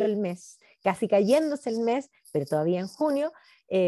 el mes, casi cayéndose el mes, pero todavía en junio,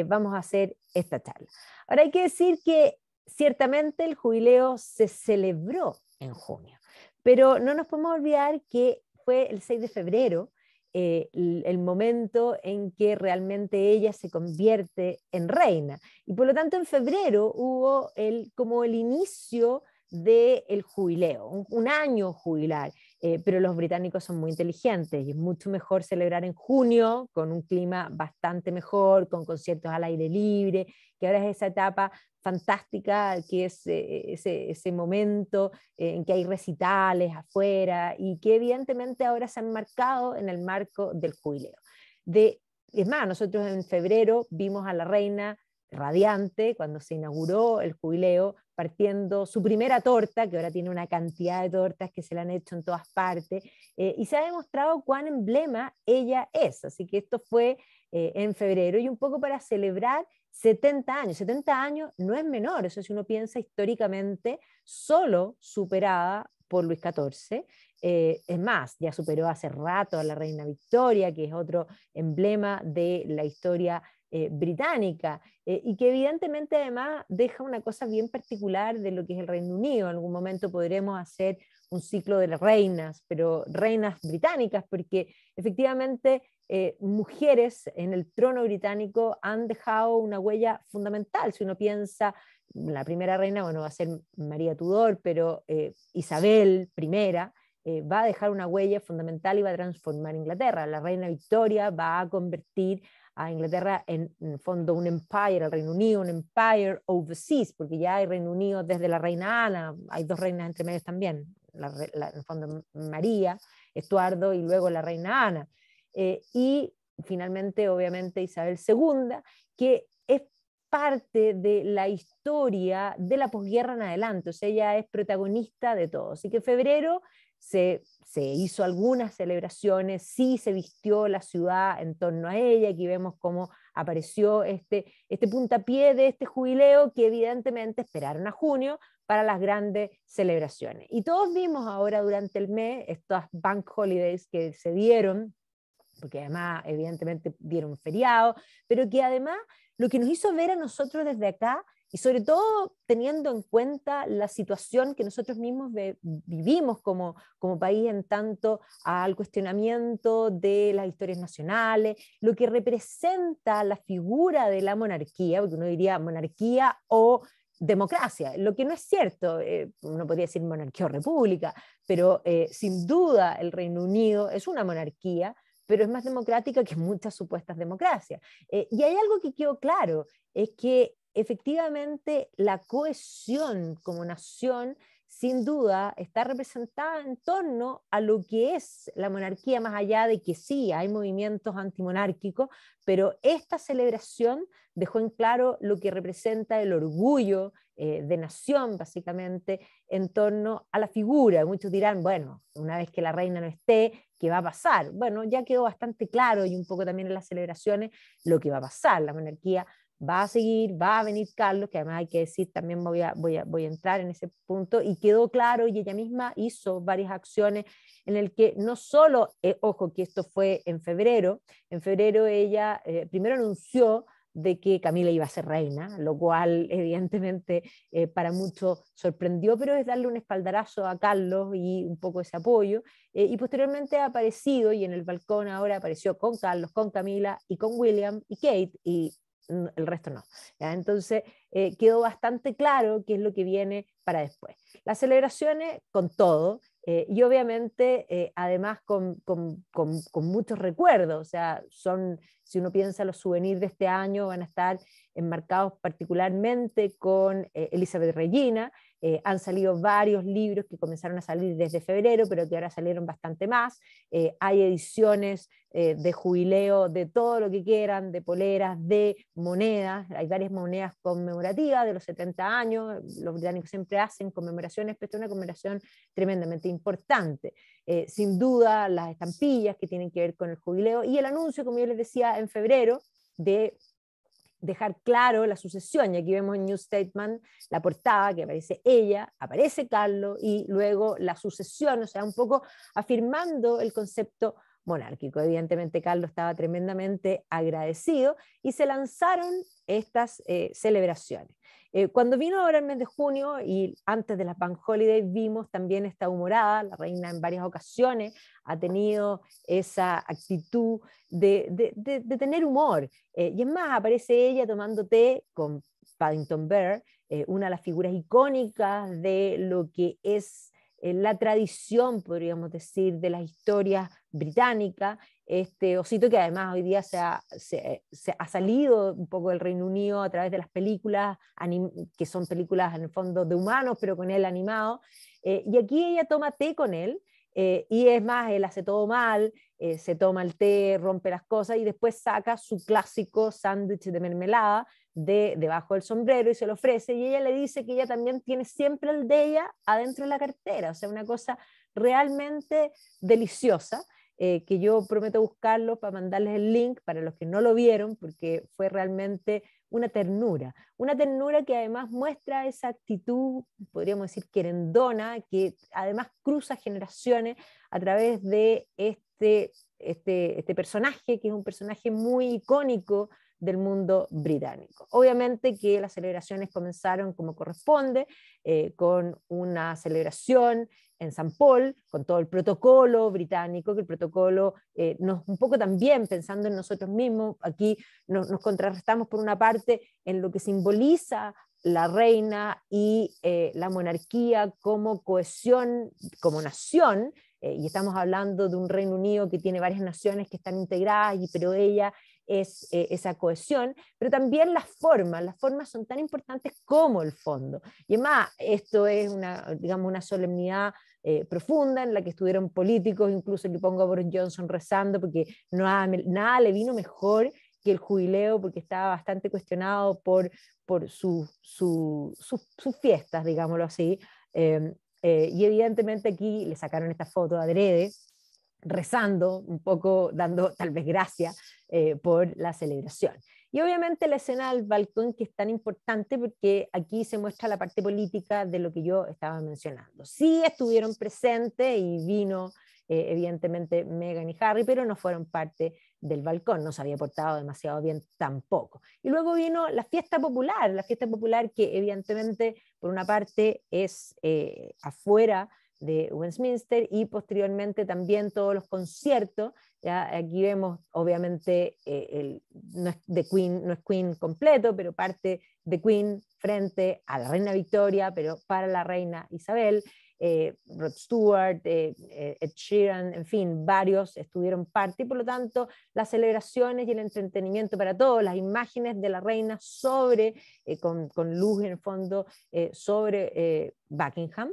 vamos a hacer esta charla. Ahora hay que decir que ciertamente el jubileo se celebró en junio, pero no nos podemos olvidar que fue el 6 de febrero el momento en que realmente ella se convierte en reina. Y por lo tanto en febrero hubo como el inicio del jubileo, un año jubilar. Pero los británicos son muy inteligentes y es mucho mejor celebrar en junio con un clima bastante mejor, con conciertos al aire libre, que ahora es esa etapa fantástica que es ese momento en que hay recitales afuera y que evidentemente ahora se han marcado en el marco del jubileo. Es más, nosotros en febrero vimos a la reina radiante cuando se inauguró el jubileo, partiendo su primera torta, que ahora tiene una cantidad de tortas que se le han hecho en todas partes, y se ha demostrado cuán emblema ella es. Así que esto fue en febrero, y un poco para celebrar 70 años. 70 años no es menor, eso si uno piensa históricamente, solo superada por Luis XIV. Es más, ya superó hace rato a la reina Victoria, que es otro emblema de la historia británica, y que evidentemente además deja una cosa bien particular de lo que es el Reino Unido. En algún momento podremos hacer un ciclo de las reinas, pero reinas británicas, porque efectivamente mujeres en el trono británico han dejado una huella fundamental. Si uno piensa, la primera reina, bueno, va a ser María Tudor, pero Isabel I va a dejar una huella fundamental y va a transformar Inglaterra. La reina Victoria va a convertir a Inglaterra en el fondo un empire, el Reino Unido un empire overseas, porque ya hay Reino Unido desde la reina Ana, hay dos reinas entre medios también, en el fondo María, Estuardo y luego la reina Ana. Y finalmente, obviamente, Isabel II, que es parte de la historia de la posguerra en adelante, o sea, ella es protagonista de todo. Así que en febrero se hizo algunas celebraciones, sí se vistió la ciudad en torno a ella. Aquí vemos cómo apareció este puntapié de este jubileo que evidentemente esperaron a junio para las grandes celebraciones. Y todos vimos ahora durante el mes estas bank holidays que se dieron, porque además evidentemente dieron feriado, pero que además lo que nos hizo ver a nosotros desde acá, y sobre todo teniendo en cuenta la situación que nosotros mismos vivimos como país en tanto al cuestionamiento de las historias nacionales, lo que representa la figura de la monarquía, porque uno diría monarquía o democracia, lo que no es cierto. Uno podría decir monarquía o república, pero sin duda el Reino Unido es una monarquía, pero es más democrática que muchas supuestas democracias. Y hay algo que quedó claro, es que efectivamente la cohesión como nación sin duda está representada en torno a lo que es la monarquía, más allá de que sí, hay movimientos antimonárquicos, pero esta celebración dejó en claro lo que representa el orgullo de nación, básicamente, en torno a la figura. Muchos dirán, bueno, una vez que la reina no esté, ¿qué va a pasar? Bueno, ya quedó bastante claro, y un poco también en las celebraciones, lo que va a pasar. La monarquía va a seguir, va a venir Carlos, que además hay que decir, también voy a entrar en ese punto, y quedó claro, y ella misma hizo varias acciones en el que no solo, ojo, que esto fue en febrero ella primero anunció de que Camila iba a ser reina, lo cual evidentemente para muchos sorprendió, pero es darle un espaldarazo a Carlos y un poco ese apoyo, y posteriormente ha aparecido, y en el balcón ahora apareció con Carlos, con Camila y con William y Kate, y el resto no. ¿Ya? Entonces quedó bastante claro qué es lo que viene para después. Las celebraciones con todo, y obviamente además con muchos recuerdos. O sea, si uno piensa, los souvenirs de este año van a estar enmarcados particularmente con Elizabeth Regina. Han salido varios libros que comenzaron a salir desde febrero, pero que ahora salieron bastante más. Hay ediciones de jubileo de todo lo que quieran, de poleras, de monedas. Hay varias monedas conmemorativas de los 70 años. Los británicos siempre hacen conmemoraciones, pero esta es una conmemoración tremendamente importante. Sin duda, las estampillas que tienen que ver con el jubileo, y el anuncio, como yo les decía, en febrero, de dejar claro la sucesión. Y aquí vemos en New Statesman la portada, que aparece ella, aparece Carlos, y luego la sucesión, o sea, un poco afirmando el concepto monárquico. Evidentemente Carlos estaba tremendamente agradecido y se lanzaron estas celebraciones. Cuando vino ahora el mes de junio y antes de las Bank Holidays vimos también esta humorada, la reina en varias ocasiones ha tenido esa actitud de tener humor, y es más, aparece ella tomando té con Paddington Bear, una de las figuras icónicas de lo que es la tradición, podríamos decir, de las historias británicas, este osito que además hoy día se ha salido un poco del Reino Unido a través de las películas, que son películas en el fondo de humanos, pero con él animado, y aquí ella toma té con él, y es más, él hace todo mal, se toma el té, rompe las cosas y después saca su clásico sándwich de mermelada debajo del sombrero y se lo ofrece, y ella le dice que ella también tiene siempre el de ella adentro de la cartera, o sea, una cosa realmente deliciosa, que yo prometo buscarlo para mandarles el link para los que no lo vieron, porque fue realmente una ternura que además muestra esa actitud, podríamos decir, querendona, que además cruza generaciones a través de este personaje, que es un personaje muy icónico del mundo británico. Obviamente que las celebraciones comenzaron como corresponde, con una celebración en San Paul, con todo el protocolo británico, que el protocolo un poco también pensando en nosotros mismos, aquí nos contrarrestamos por una parte en lo que simboliza la reina y la monarquía como cohesión, como nación, y estamos hablando de un Reino Unido que tiene varias naciones que están integradas, pero ella es esa cohesión, pero también las formas son tan importantes como el fondo. Y además, esto es digamos, una solemnidad profunda en la que estuvieron políticos, incluso le pongo a Boris Johnson rezando, porque nada le vino mejor que el jubileo, porque estaba bastante cuestionado por sus fiestas, digámoslo así. Y evidentemente aquí le sacaron esta foto adrede, rezando un poco, dando tal vez gracia por la celebración. Y obviamente la escena del balcón, que es tan importante porque aquí se muestra la parte política de lo que yo estaba mencionando. Sí estuvieron presentes y vino evidentemente Meghan y Harry, pero no fueron parte del balcón, no se había portado demasiado bien tampoco. Y luego vino la fiesta popular que evidentemente por una parte es afuera de Westminster, y posteriormente también todos los conciertos. ¿Ya? Aquí vemos obviamente no es Queen completo, pero parte de Queen frente a la reina Victoria, pero para la reina Isabel, Rod Stewart, Ed Sheeran, en fin, varios estuvieron parte, y por lo tanto las celebraciones y el entretenimiento para todos, las imágenes de la reina con luz en el fondo sobre Buckingham,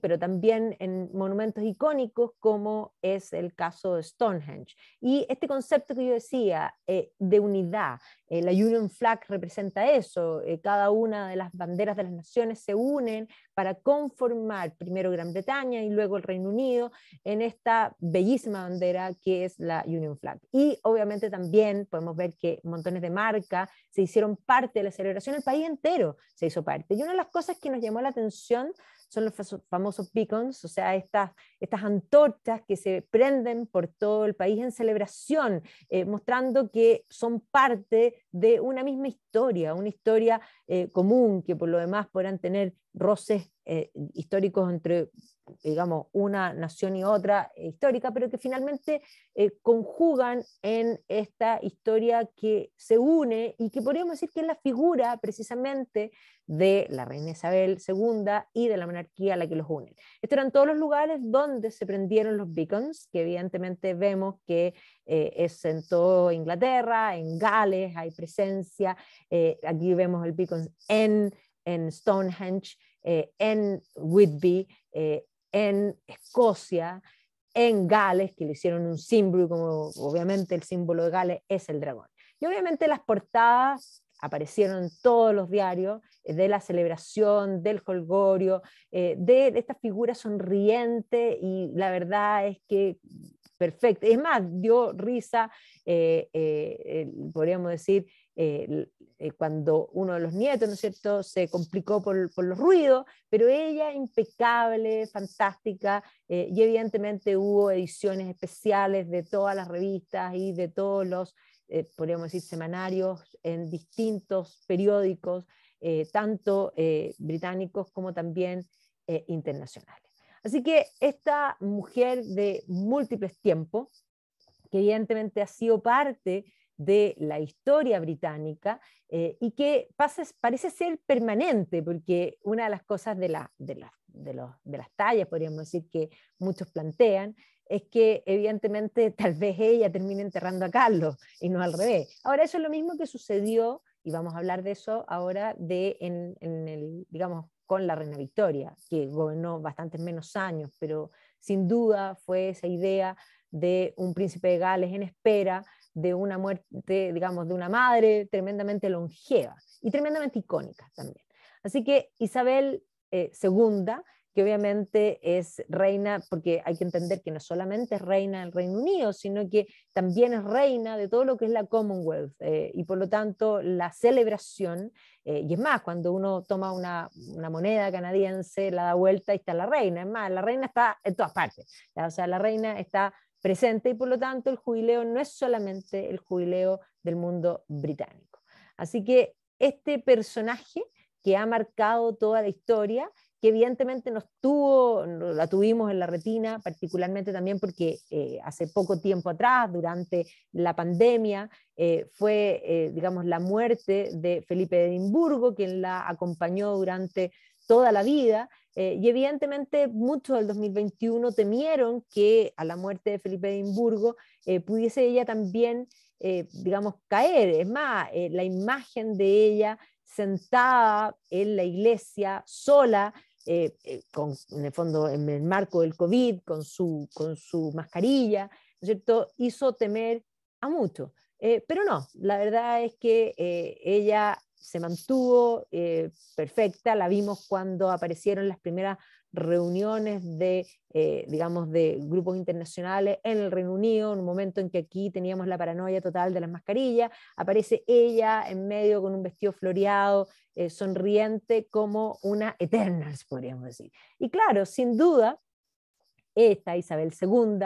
pero también en monumentos icónicos como es el caso de Stonehenge. Y este concepto que yo decía de unidad, la Union Flag representa eso, cada una de las banderas de las naciones se unen para conformar primero Gran Bretaña y luego el Reino Unido en esta bellísima bandera que es la Union Flag. Y obviamente también podemos ver que montones de marcas se hicieron parte de la celebración, el país entero se hizo parte. Y una de las cosas que nos llamó la atención son los famosos beacons, o sea, estas antorchas que se prenden por todo el país en celebración, mostrando que son parte de una misma historia, una historia común, que por lo demás podrán tener roces históricos entre, digamos, una nación y otra histórica, pero que finalmente conjugan en esta historia que se une y que podríamos decir que es la figura precisamente de la reina Isabel II y de la monarquía a la que los unen. Estos eran todos los lugares donde se prendieron los beacons, que evidentemente vemos que es en toda Inglaterra, en Gales hay presencia, aquí vemos el beacon en Stonehenge, en Whitby, en Escocia, en Gales, que le hicieron un símbolo, como obviamente el símbolo de Gales es el dragón. Y obviamente las portadas aparecieron en todos los diarios de la celebración, del jolgorio, de esta figura sonriente, y la verdad es que perfecta. Es más, dio risa, podríamos decir, cuando uno de los nietos, ¿no es cierto?, se complicó por los ruidos, pero ella impecable, fantástica, y evidentemente hubo ediciones especiales de todas las revistas y de todos los, podríamos decir, semanarios en distintos periódicos, tanto británicos como también internacionales. Así que esta mujer de múltiples tiempos, que evidentemente ha sido parte de la historia británica y que parece ser permanente, porque una de las cosas de las tallas, podríamos decir, que muchos plantean, es que evidentemente tal vez ella termine enterrando a Carlos y no al revés. Ahora, eso es lo mismo que sucedió, y vamos a hablar de eso ahora, digamos, con la reina Victoria, que gobernó bastantes menos años, pero sin duda fue esa idea de un príncipe de Gales en espera de una muerte, digamos, de una madre tremendamente longeva y tremendamente icónica también. Así que Isabel II, que obviamente es reina, porque hay que entender que no solamente es reina del Reino Unido, sino que también es reina de todo lo que es la Commonwealth, y por lo tanto la celebración, y es más, cuando uno toma una moneda canadiense, la da vuelta y está la reina, es más, la reina está en todas partes, ¿ya? O sea, la reina está presente y por lo tanto el jubileo no es solamente el jubileo del mundo británico. Así que este personaje que ha marcado toda la historia, que evidentemente la tuvimos en la retina, particularmente también porque hace poco tiempo atrás, durante la pandemia, fue, digamos, la muerte de Felipe de Edimburgo, quien la acompañó durante toda la vida, y evidentemente muchos del 2021 temieron que a la muerte de Felipe de Edimburgo pudiese ella también, digamos, caer. Es más, la imagen de ella sentada en la iglesia sola, en el fondo en el marco del COVID, con su mascarilla, ¿no es cierto?, hizo temer a muchos. Pero no, la verdad es que ella se mantuvo perfecta, la vimos cuando aparecieron las primeras reuniones digamos, de grupos internacionales en el Reino Unido, en un momento en que aquí teníamos la paranoia total de las mascarillas, aparece ella en medio con un vestido floreado, sonriente como una Eternals, podríamos decir. Y claro, sin duda, esta Isabel II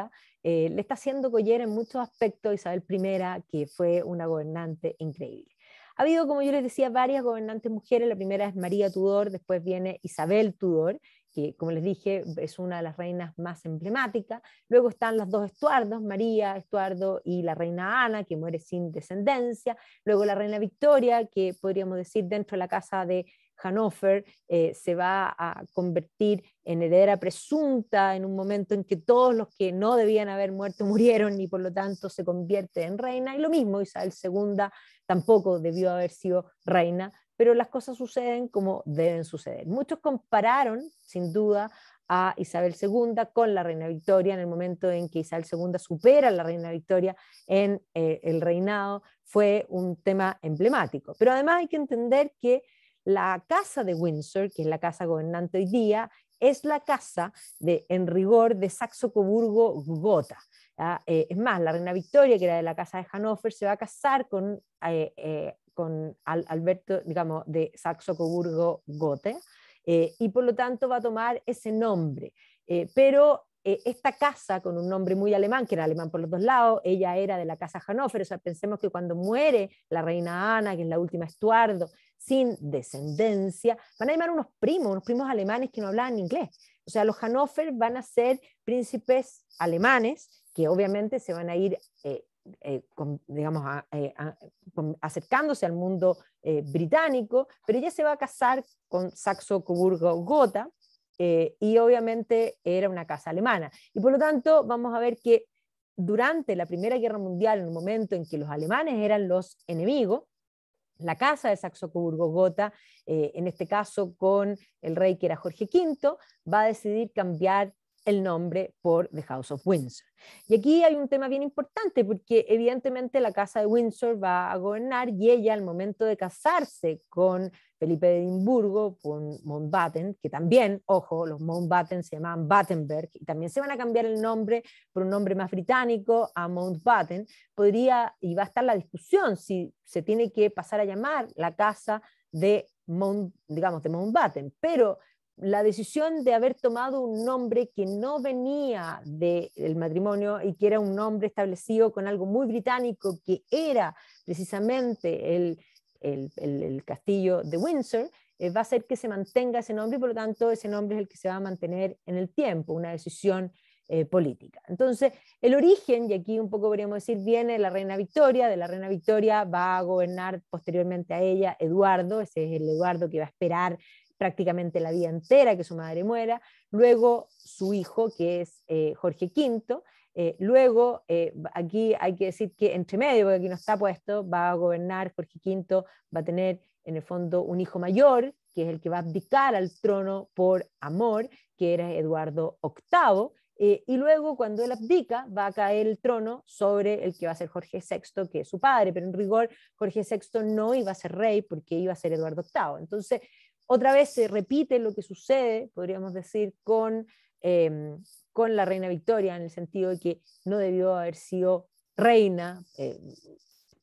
le está haciendo collera en muchos aspectos a Isabel I, que fue una gobernante increíble. Ha habido, como yo les decía, varias gobernantes mujeres. La primera es María Tudor, después viene Isabel Tudor, que, como les dije, es una de las reinas más emblemáticas. Luego están las dos Estuardos, María Estuardo y la reina Ana, que muere sin descendencia. Luego la reina Victoria, que podríamos decir dentro de la casa de Hannover, se va a convertir en heredera presunta en un momento en que todos los que no debían haber muerto murieron y por lo tanto se convierte en reina. Y lo mismo, Isabel II tampoco debió haber sido reina, pero las cosas suceden como deben suceder. Muchos compararon, sin duda, a Isabel II con la reina Victoria en el momento en que Isabel II supera a la reina Victoria en el reinado. Fue un tema emblemático. Pero además hay que entender que la casa de Windsor, que es la casa gobernante hoy día, es la casa en rigor de Saxo-Coburgo-Gotha. Es más, la reina Victoria, que era de la casa de Hannover, se va a casar con Alberto, digamos, de Saxo-Coburgo-Gotha, y por lo tanto va a tomar ese nombre. Pero esta casa, con un nombre muy alemán, que era alemán por los dos lados, ella era de la casa Hannover. O sea, pensemos que cuando muere la reina Ana, que es la última Estuardo, sin descendencia, van a llamar unos primos alemanes que no hablaban inglés. O sea, los Hannover van a ser príncipes alemanes que obviamente se van a ir digamos, acercándose al mundo británico, pero ella se va a casar con Saxo-Coburgo-Gotha, y obviamente era una casa alemana. Y por lo tanto vamos a ver que durante la Primera Guerra Mundial, en un momento en que los alemanes eran los enemigos, la casa de Saxo-Coburgo-Gotha, en este caso con el rey que era Jorge V, va a decidir cambiar el nombre por The House of Windsor. Y aquí hay un tema bien importante porque evidentemente la casa de Windsor va a gobernar y ella al momento de casarse con Felipe de Edimburgo, con Mountbatten, que también, ojo, los Mountbatten se llamaban Battenberg y también se van a cambiar el nombre por un nombre más británico a Mountbatten, podría, y va a estar la discusión si se tiene que pasar a llamar la casa de digamos, de Mountbatten, pero la decisión de haber tomado un nombre que no venía del matrimonio y que era un nombre establecido con algo muy británico, que era precisamente el castillo de Windsor, va a hacer que se mantenga ese nombre y por lo tanto ese nombre es el que se va a mantener en el tiempo, una decisión política. Entonces, el origen, y aquí un poco podríamos decir, viene de la reina Victoria. De la reina Victoria va a gobernar posteriormente a ella Eduardo, ese es el Eduardo que va a esperar prácticamente la vida entera que su madre muera, luego su hijo, que es Jorge V, luego, aquí hay que decir que entre medio, porque aquí no está puesto, va a gobernar Jorge V, va a tener en el fondo un hijo mayor, que es el que va a abdicar al trono por amor, que era Eduardo VIII, y luego cuando él abdica va a caer el trono sobre el que va a ser Jorge VI, que es su padre, pero en rigor Jorge VI no iba a ser rey porque iba a ser Eduardo VIII. Entonces, otra vez se repite lo que sucede, podríamos decir, con la reina Victoria, en el sentido de que no debió haber sido reina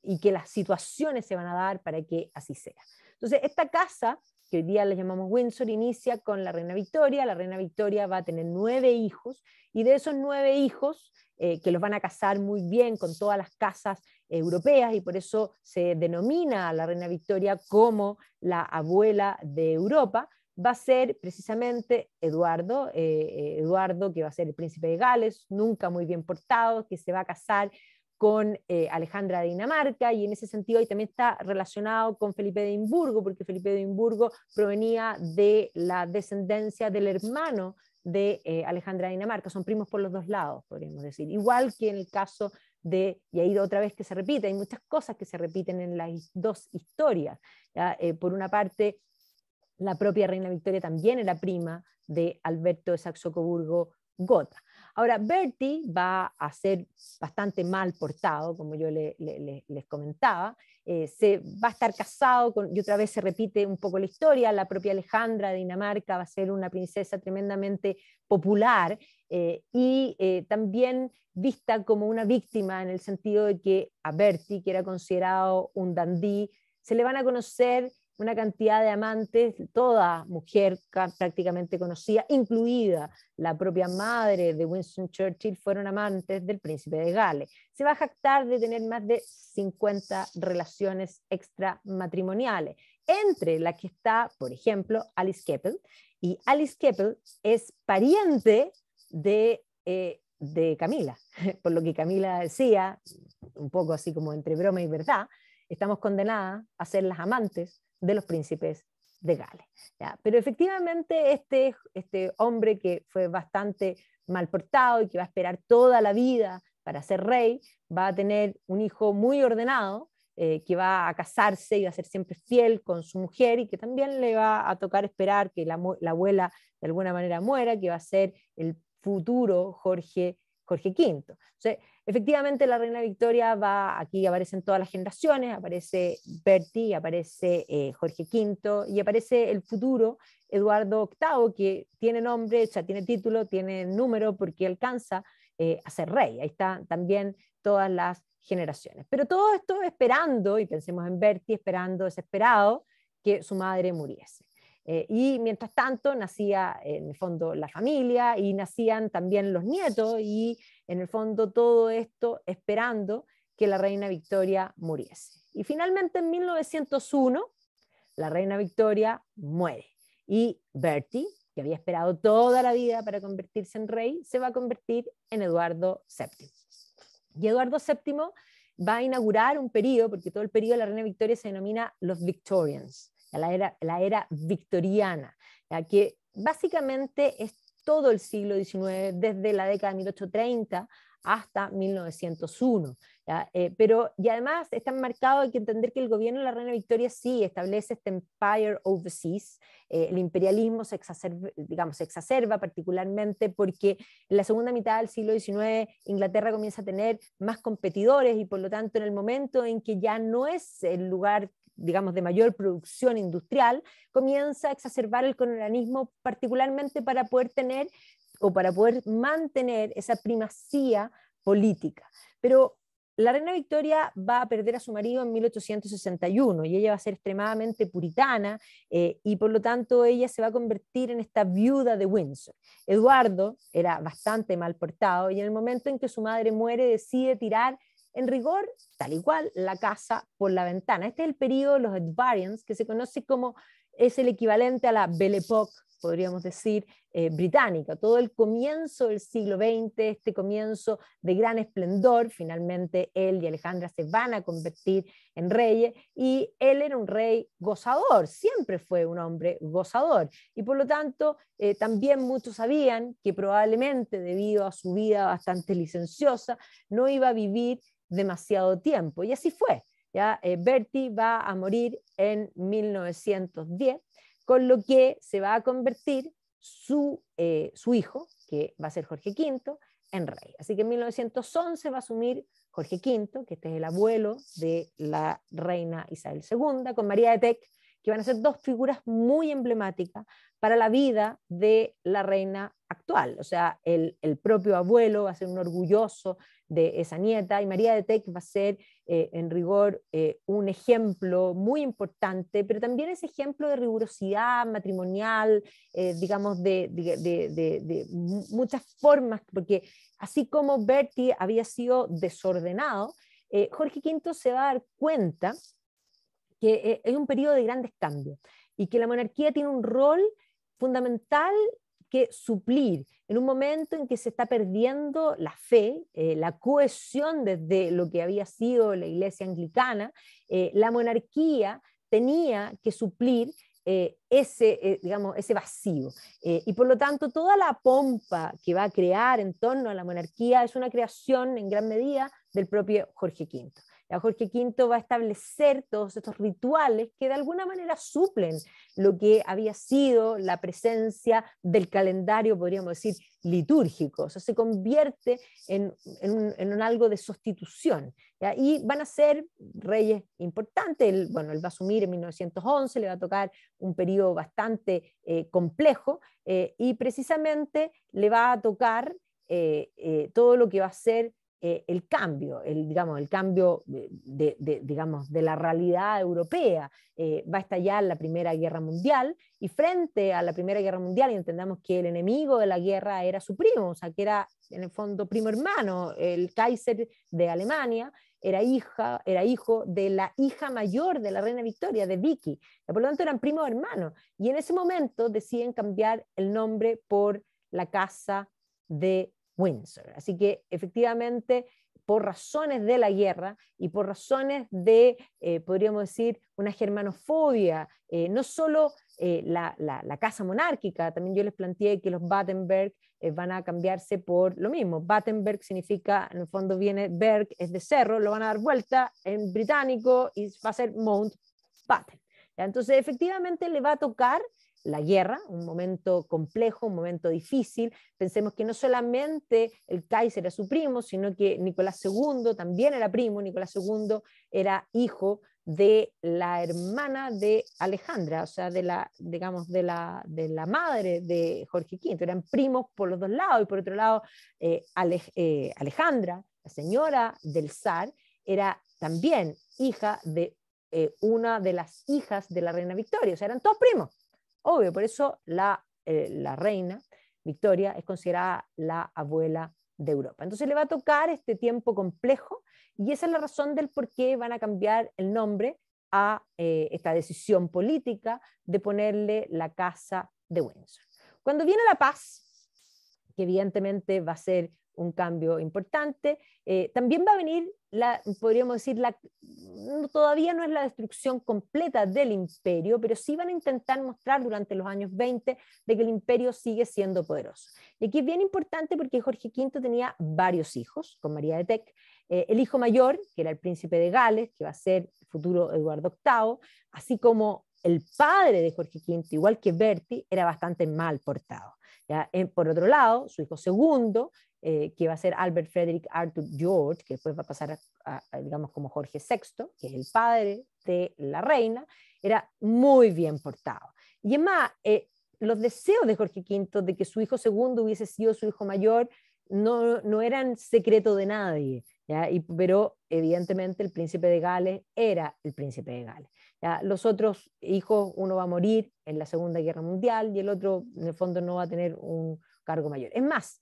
y que las situaciones se van a dar para que así sea. Entonces, esta casa, que hoy día le llamamos Windsor, inicia con la reina Victoria. La reina Victoria va a tener 9 hijos, y de esos 9 hijos, que los van a casar muy bien con todas las casas europeas, y por eso se denomina a la reina Victoria como la abuela de Europa, va a ser precisamente Eduardo, Eduardo, que va a ser el príncipe de Gales, nunca muy bien portado, que se va a casar con Alejandra de Dinamarca, y en ese sentido ahí también está relacionado con Felipe de Edimburgo, porque Felipe de Edimburgo provenía de la descendencia del hermano de Alejandra de Dinamarca, son primos por los dos lados, podríamos decir, igual que en el caso de, y ahí otra vez que se repite, hay muchas cosas que se repiten en las dos historias, por una parte, la propia reina Victoria también era prima de Alberto de Saxo-Coburgo-Gotha. Ahora, Bertie va a ser bastante mal portado, como yo les comentaba, se va a estar casado con, y otra vez se repite un poco la historia, la propia Alejandra de Dinamarca va a ser una princesa tremendamente popular y también vista como una víctima en el sentido de que a Bertie, que era considerado un dandí, se le van a conocer una cantidad de amantes, toda mujer prácticamente conocida, incluida la propia madre de Winston Churchill, fueron amantes del príncipe de Gales. Se va a jactar de tener más de 50 relaciones extramatrimoniales, entre las que está, por ejemplo, Alice Keppel, y Alice Keppel es pariente de Camila, por lo que Camila decía, un poco así como entre broma y verdad, estamos condenadas a ser las amantes de los príncipes de Gales. ¿Ya? Pero efectivamente este hombre que fue bastante mal portado y que va a esperar toda la vida para ser rey, va a tener un hijo muy ordenado, que va a casarse y va a ser siempre fiel con su mujer, y que también le va a tocar esperar que la abuela de alguna manera muera, que va a ser el futuro Jorge V. Entonces, efectivamente la reina Victoria va, aquí aparecen todas las generaciones, aparece Bertie, aparece Jorge V y aparece el futuro Eduardo VIII, que tiene nombre, o sea, tiene título, tiene número porque alcanza a ser rey. Ahí están también todas las generaciones. Pero todo esto esperando, y pensemos en Bertie, esperando desesperado que su madre muriese. Y mientras tanto nacía en el fondo la familia y nacían también los nietos, y en el fondo todo esto esperando que la reina Victoria muriese. Y finalmente en 1901 la reina Victoria muere y Bertie, que había esperado toda la vida para convertirse en rey, se va a convertir en Eduardo VII. Y Eduardo VII va a inaugurar un periodo, porque todo el periodo de la reina Victoria se denomina los Victorians, la era victoriana, ya que básicamente es todo el siglo XIX, desde la década de 1830 hasta 1901. Pero y además está marcado, hay que entender que el gobierno de la reina Victoria sí establece este empire overseas. El imperialismo se exacerba particularmente porque en la segunda mitad del siglo XIX Inglaterra comienza a tener más competidores y por lo tanto en el momento en que ya no es el lugar, digamos, de mayor producción industrial, comienza a exacerbar el colonialismo particularmente para poder tener o para poder mantener esa primacía política. Pero la reina Victoria va a perder a su marido en 1861 y ella va a ser extremadamente puritana y por lo tanto ella se va a convertir en esta viuda de Windsor. Eduardo era bastante mal portado y en el momento en que su madre muere decide tirar en rigor, tal y cual, la casa por la ventana. Este es el periodo de los Edvardians, que se conoce como, es el equivalente a la Belle Époque, podríamos decir, británica. Todo el comienzo del siglo XX, este comienzo de gran esplendor, finalmente él y Alejandra se van a convertir en reyes, y él era un rey gozador, siempre fue un hombre gozador, y por lo tanto también muchos sabían que probablemente debido a su vida bastante licenciosa, no iba a vivir demasiado tiempo, y así fue. ¿Ya? Bertie va a morir en 1910, con lo que se va a convertir su hijo, que va a ser Jorge V, en rey. Así que en 1911 va a asumir Jorge V, que este es el abuelo de la reina Isabel II, con María de Teck, que van a ser dos figuras muy emblemáticas para la vida de la reina actual. O sea, el propio abuelo va a ser un orgulloso de esa nieta, y María de Teck va a ser en rigor un ejemplo muy importante, pero también ese ejemplo de rigurosidad matrimonial, digamos, de muchas formas, porque así como Bertie había sido desordenado, Jorge V se va a dar cuenta que es un periodo de grandes cambios y que la monarquía tiene un rol fundamental que suplir en un momento en que se está perdiendo la fe, la cohesión desde lo que había sido la iglesia anglicana. La monarquía tenía que suplir digamos, ese vacío. Y por lo tanto, toda la pompa que va a crear en torno a la monarquía es una creación en gran medida del propio Jorge V. Jorge V va a establecer todos estos rituales que de alguna manera suplen lo que había sido la presencia del calendario, podríamos decir, litúrgico. O sea, se convierte en un algo de sustitución. ¿Ya? Y van a ser reyes importantes. Él va a asumir en 1911, le va a tocar un periodo bastante complejo y precisamente le va a tocar todo lo que va a ser el cambio, el cambio digamos, de la realidad europea. Va a estallar la Primera Guerra Mundial y frente a la Primera Guerra Mundial, y entendamos que el enemigo de la guerra era su primo, o sea, que era en el fondo primo hermano, el Kaiser de Alemania, era hijo de la hija mayor de la reina Victoria, de Vicky, por lo tanto eran primos hermanos, y en ese momento deciden cambiar el nombre por la casa de Windsor. Así que efectivamente, por razones de la guerra y por razones de, podríamos decir, una germanofobia, no solo la casa monárquica, también yo les planteé que los Battenberg van a cambiarse por lo mismo. Battenberg significa, en el fondo viene Berg, es de cerro, lo van a dar vuelta en británico y va a ser Mountbatten. Entonces, efectivamente, le va a tocar la guerra, un momento complejo, un momento difícil. Pensemos que no solamente el Kaiser era su primo, sino que Nicolás II también era primo. Nicolás II era hijo de la hermana de Alejandra, o sea, digamos, de la madre de Jorge V. Eran primos por los dos lados, y por otro lado, Alejandra, la señora del zar, era también hija de una de las hijas de la reina Victoria, o sea, eran todos primos. Obvio, por eso la reina Victoria es considerada la abuela de Europa. Entonces le va a tocar este tiempo complejo, y esa es la razón del por qué van a cambiar el nombre a esta decisión política de ponerle la casa de Windsor. Cuando viene la paz, que evidentemente va a ser un cambio importante, también va a venir, podríamos decir, todavía no es la destrucción completa del imperio, pero sí van a intentar mostrar durante los años 20 de que el imperio sigue siendo poderoso. Y aquí es bien importante porque Jorge V tenía varios hijos con María de Teck. El hijo mayor, que era el príncipe de Gales, que va a ser el futuro Eduardo VIII, así como el padre de Jorge V, igual que Bertie, era bastante mal portado. ¿Ya? Por otro lado, su hijo segundo, que va a ser Albert Frederick Arthur George, que después va a pasar digamos, como Jorge VI, que es el padre de la reina, era muy bien portado. Y es más, los deseos de Jorge V de que su hijo segundo hubiese sido su hijo mayor no eran secreto de nadie, ¿ya? Pero evidentemente el príncipe de Gales era el príncipe de Gales. ¿Ya? Los otros hijos, uno va a morir en la Segunda Guerra Mundial y el otro en el fondo no va a tener un cargo mayor. Es más,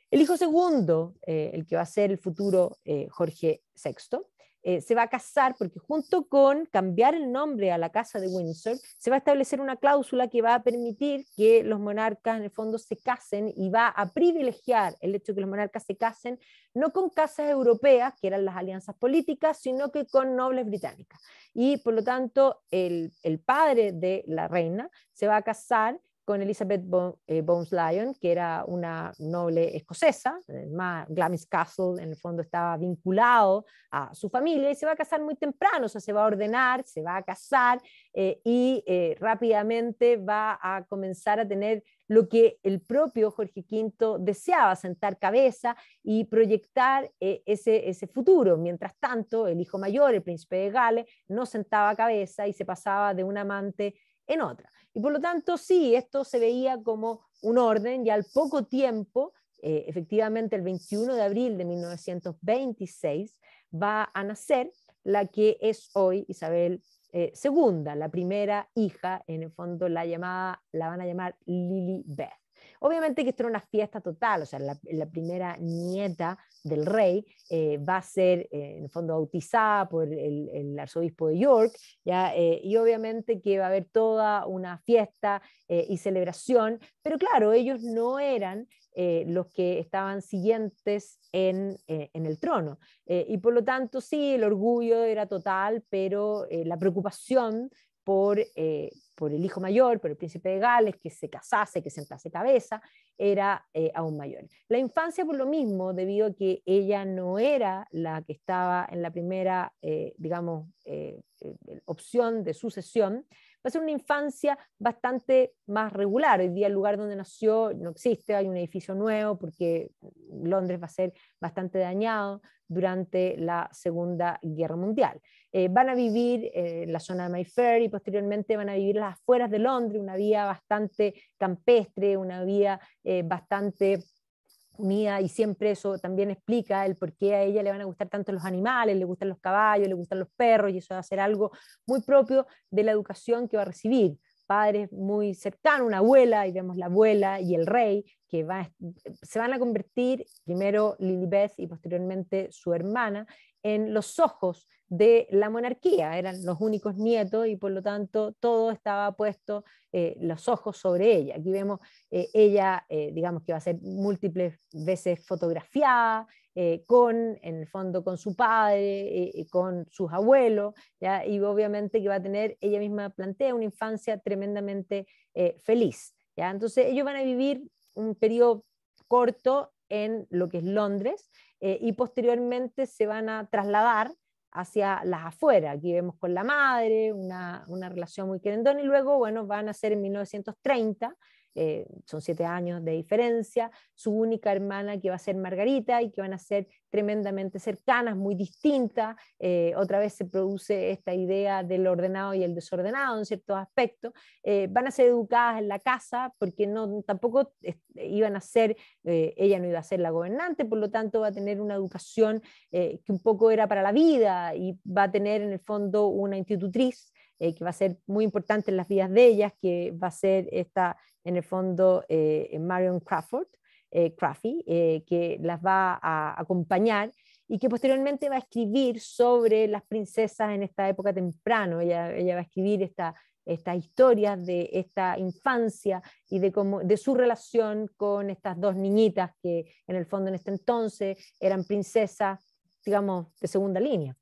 el hijo segundo, el que va a ser el futuro Jorge VI, se va a casar porque junto con cambiar el nombre a la Casa de Windsor, se va a establecer una cláusula que va a permitir que los monarcas en el fondo se casen y va a privilegiar el hecho de que los monarcas se casen no con casas europeas, que eran las alianzas políticas, sino que con nobles británicas. Y por lo tanto, el padre de la reina se va a casar con Elizabeth Bones Lyon, que era una noble escocesa, más Glamis Castle en el fondo estaba vinculado a su familia y se va a casar muy temprano, o sea, se va a ordenar, se va a casar y rápidamente va a comenzar a tener lo que el propio Jorge V deseaba, sentar cabeza y proyectar ese futuro. Mientras tanto, el hijo mayor, el príncipe de Gales, no sentaba cabeza y se pasaba de un amante en otra. Y por lo tanto, sí, esto se veía como un orden y al poco tiempo, efectivamente el 21 de abril de 1926, va a nacer la que es hoy Isabel II, la primera hija, en el fondo la van a llamar Lilibet. Obviamente que esto era una fiesta total, o sea, la primera nieta del rey va a ser en el fondo bautizada por el arzobispo de York, ¿ya? Y obviamente que va a haber toda una fiesta y celebración, pero claro, ellos no eran los que estaban siguientes en el trono. Y por lo tanto, sí, el orgullo era total, pero la preocupación por el hijo mayor, por el príncipe de Gales, que se casase, que sentase cabeza, era aún mayor. La infancia por lo mismo, debido a que ella no era la que estaba en la primera, digamos, opción de sucesión, va a ser una infancia bastante más regular. Hoy día el lugar donde nació no existe, hay un edificio nuevo porque Londres va a ser bastante dañado durante la Segunda Guerra Mundial. Van a vivir en la zona de Mayfair y posteriormente van a vivir las afueras de Londres, una vida bastante campestre, una vida bastante unida, y siempre eso también explica el por qué a ella le van a gustar tanto los animales, le gustan los caballos, le gustan los perros, y eso va a ser algo muy propio de la educación que va a recibir. Padres muy cercanos, una abuela, y vemos la abuela y el rey, que se van a convertir, primero Lilibet y posteriormente su hermana, en los ojos de la monarquía. Eran los únicos nietos y por lo tanto todo estaba puesto los ojos sobre ella. Aquí vemos ella, digamos que va a ser múltiples veces fotografiada, en el fondo con su padre, con sus abuelos, ¿ya? Y obviamente que va a tener, ella misma plantea, una infancia tremendamente feliz, ¿ya? Entonces ellos van a vivir un periodo corto en lo que es Londres y posteriormente se van a trasladar hacia las afueras. Aquí vemos con la madre una relación muy querendona y luego, bueno, van a ser en 1930, son 7 años de diferencia, su única hermana que va a ser Margarita y que van a ser tremendamente cercanas, muy distintas. Otra vez se produce esta idea del ordenado y el desordenado en ciertos aspectos. Van a ser educadas en la casa porque tampoco iban a ser, ella no iba a ser la gobernante, por lo tanto va a tener una educación que un poco era para la vida y va a tener en el fondo una institutriz que va a ser muy importante en las vidas de ellas, que va a ser esta, en el fondo, Marion Crawford, Craffy, que las va a acompañar y que posteriormente va a escribir sobre las princesas en esta época temprano. Ella va a escribir estas historias de esta infancia y de su relación con estas dos niñitas que en el fondo en este entonces eran princesas digamos, de segunda línea.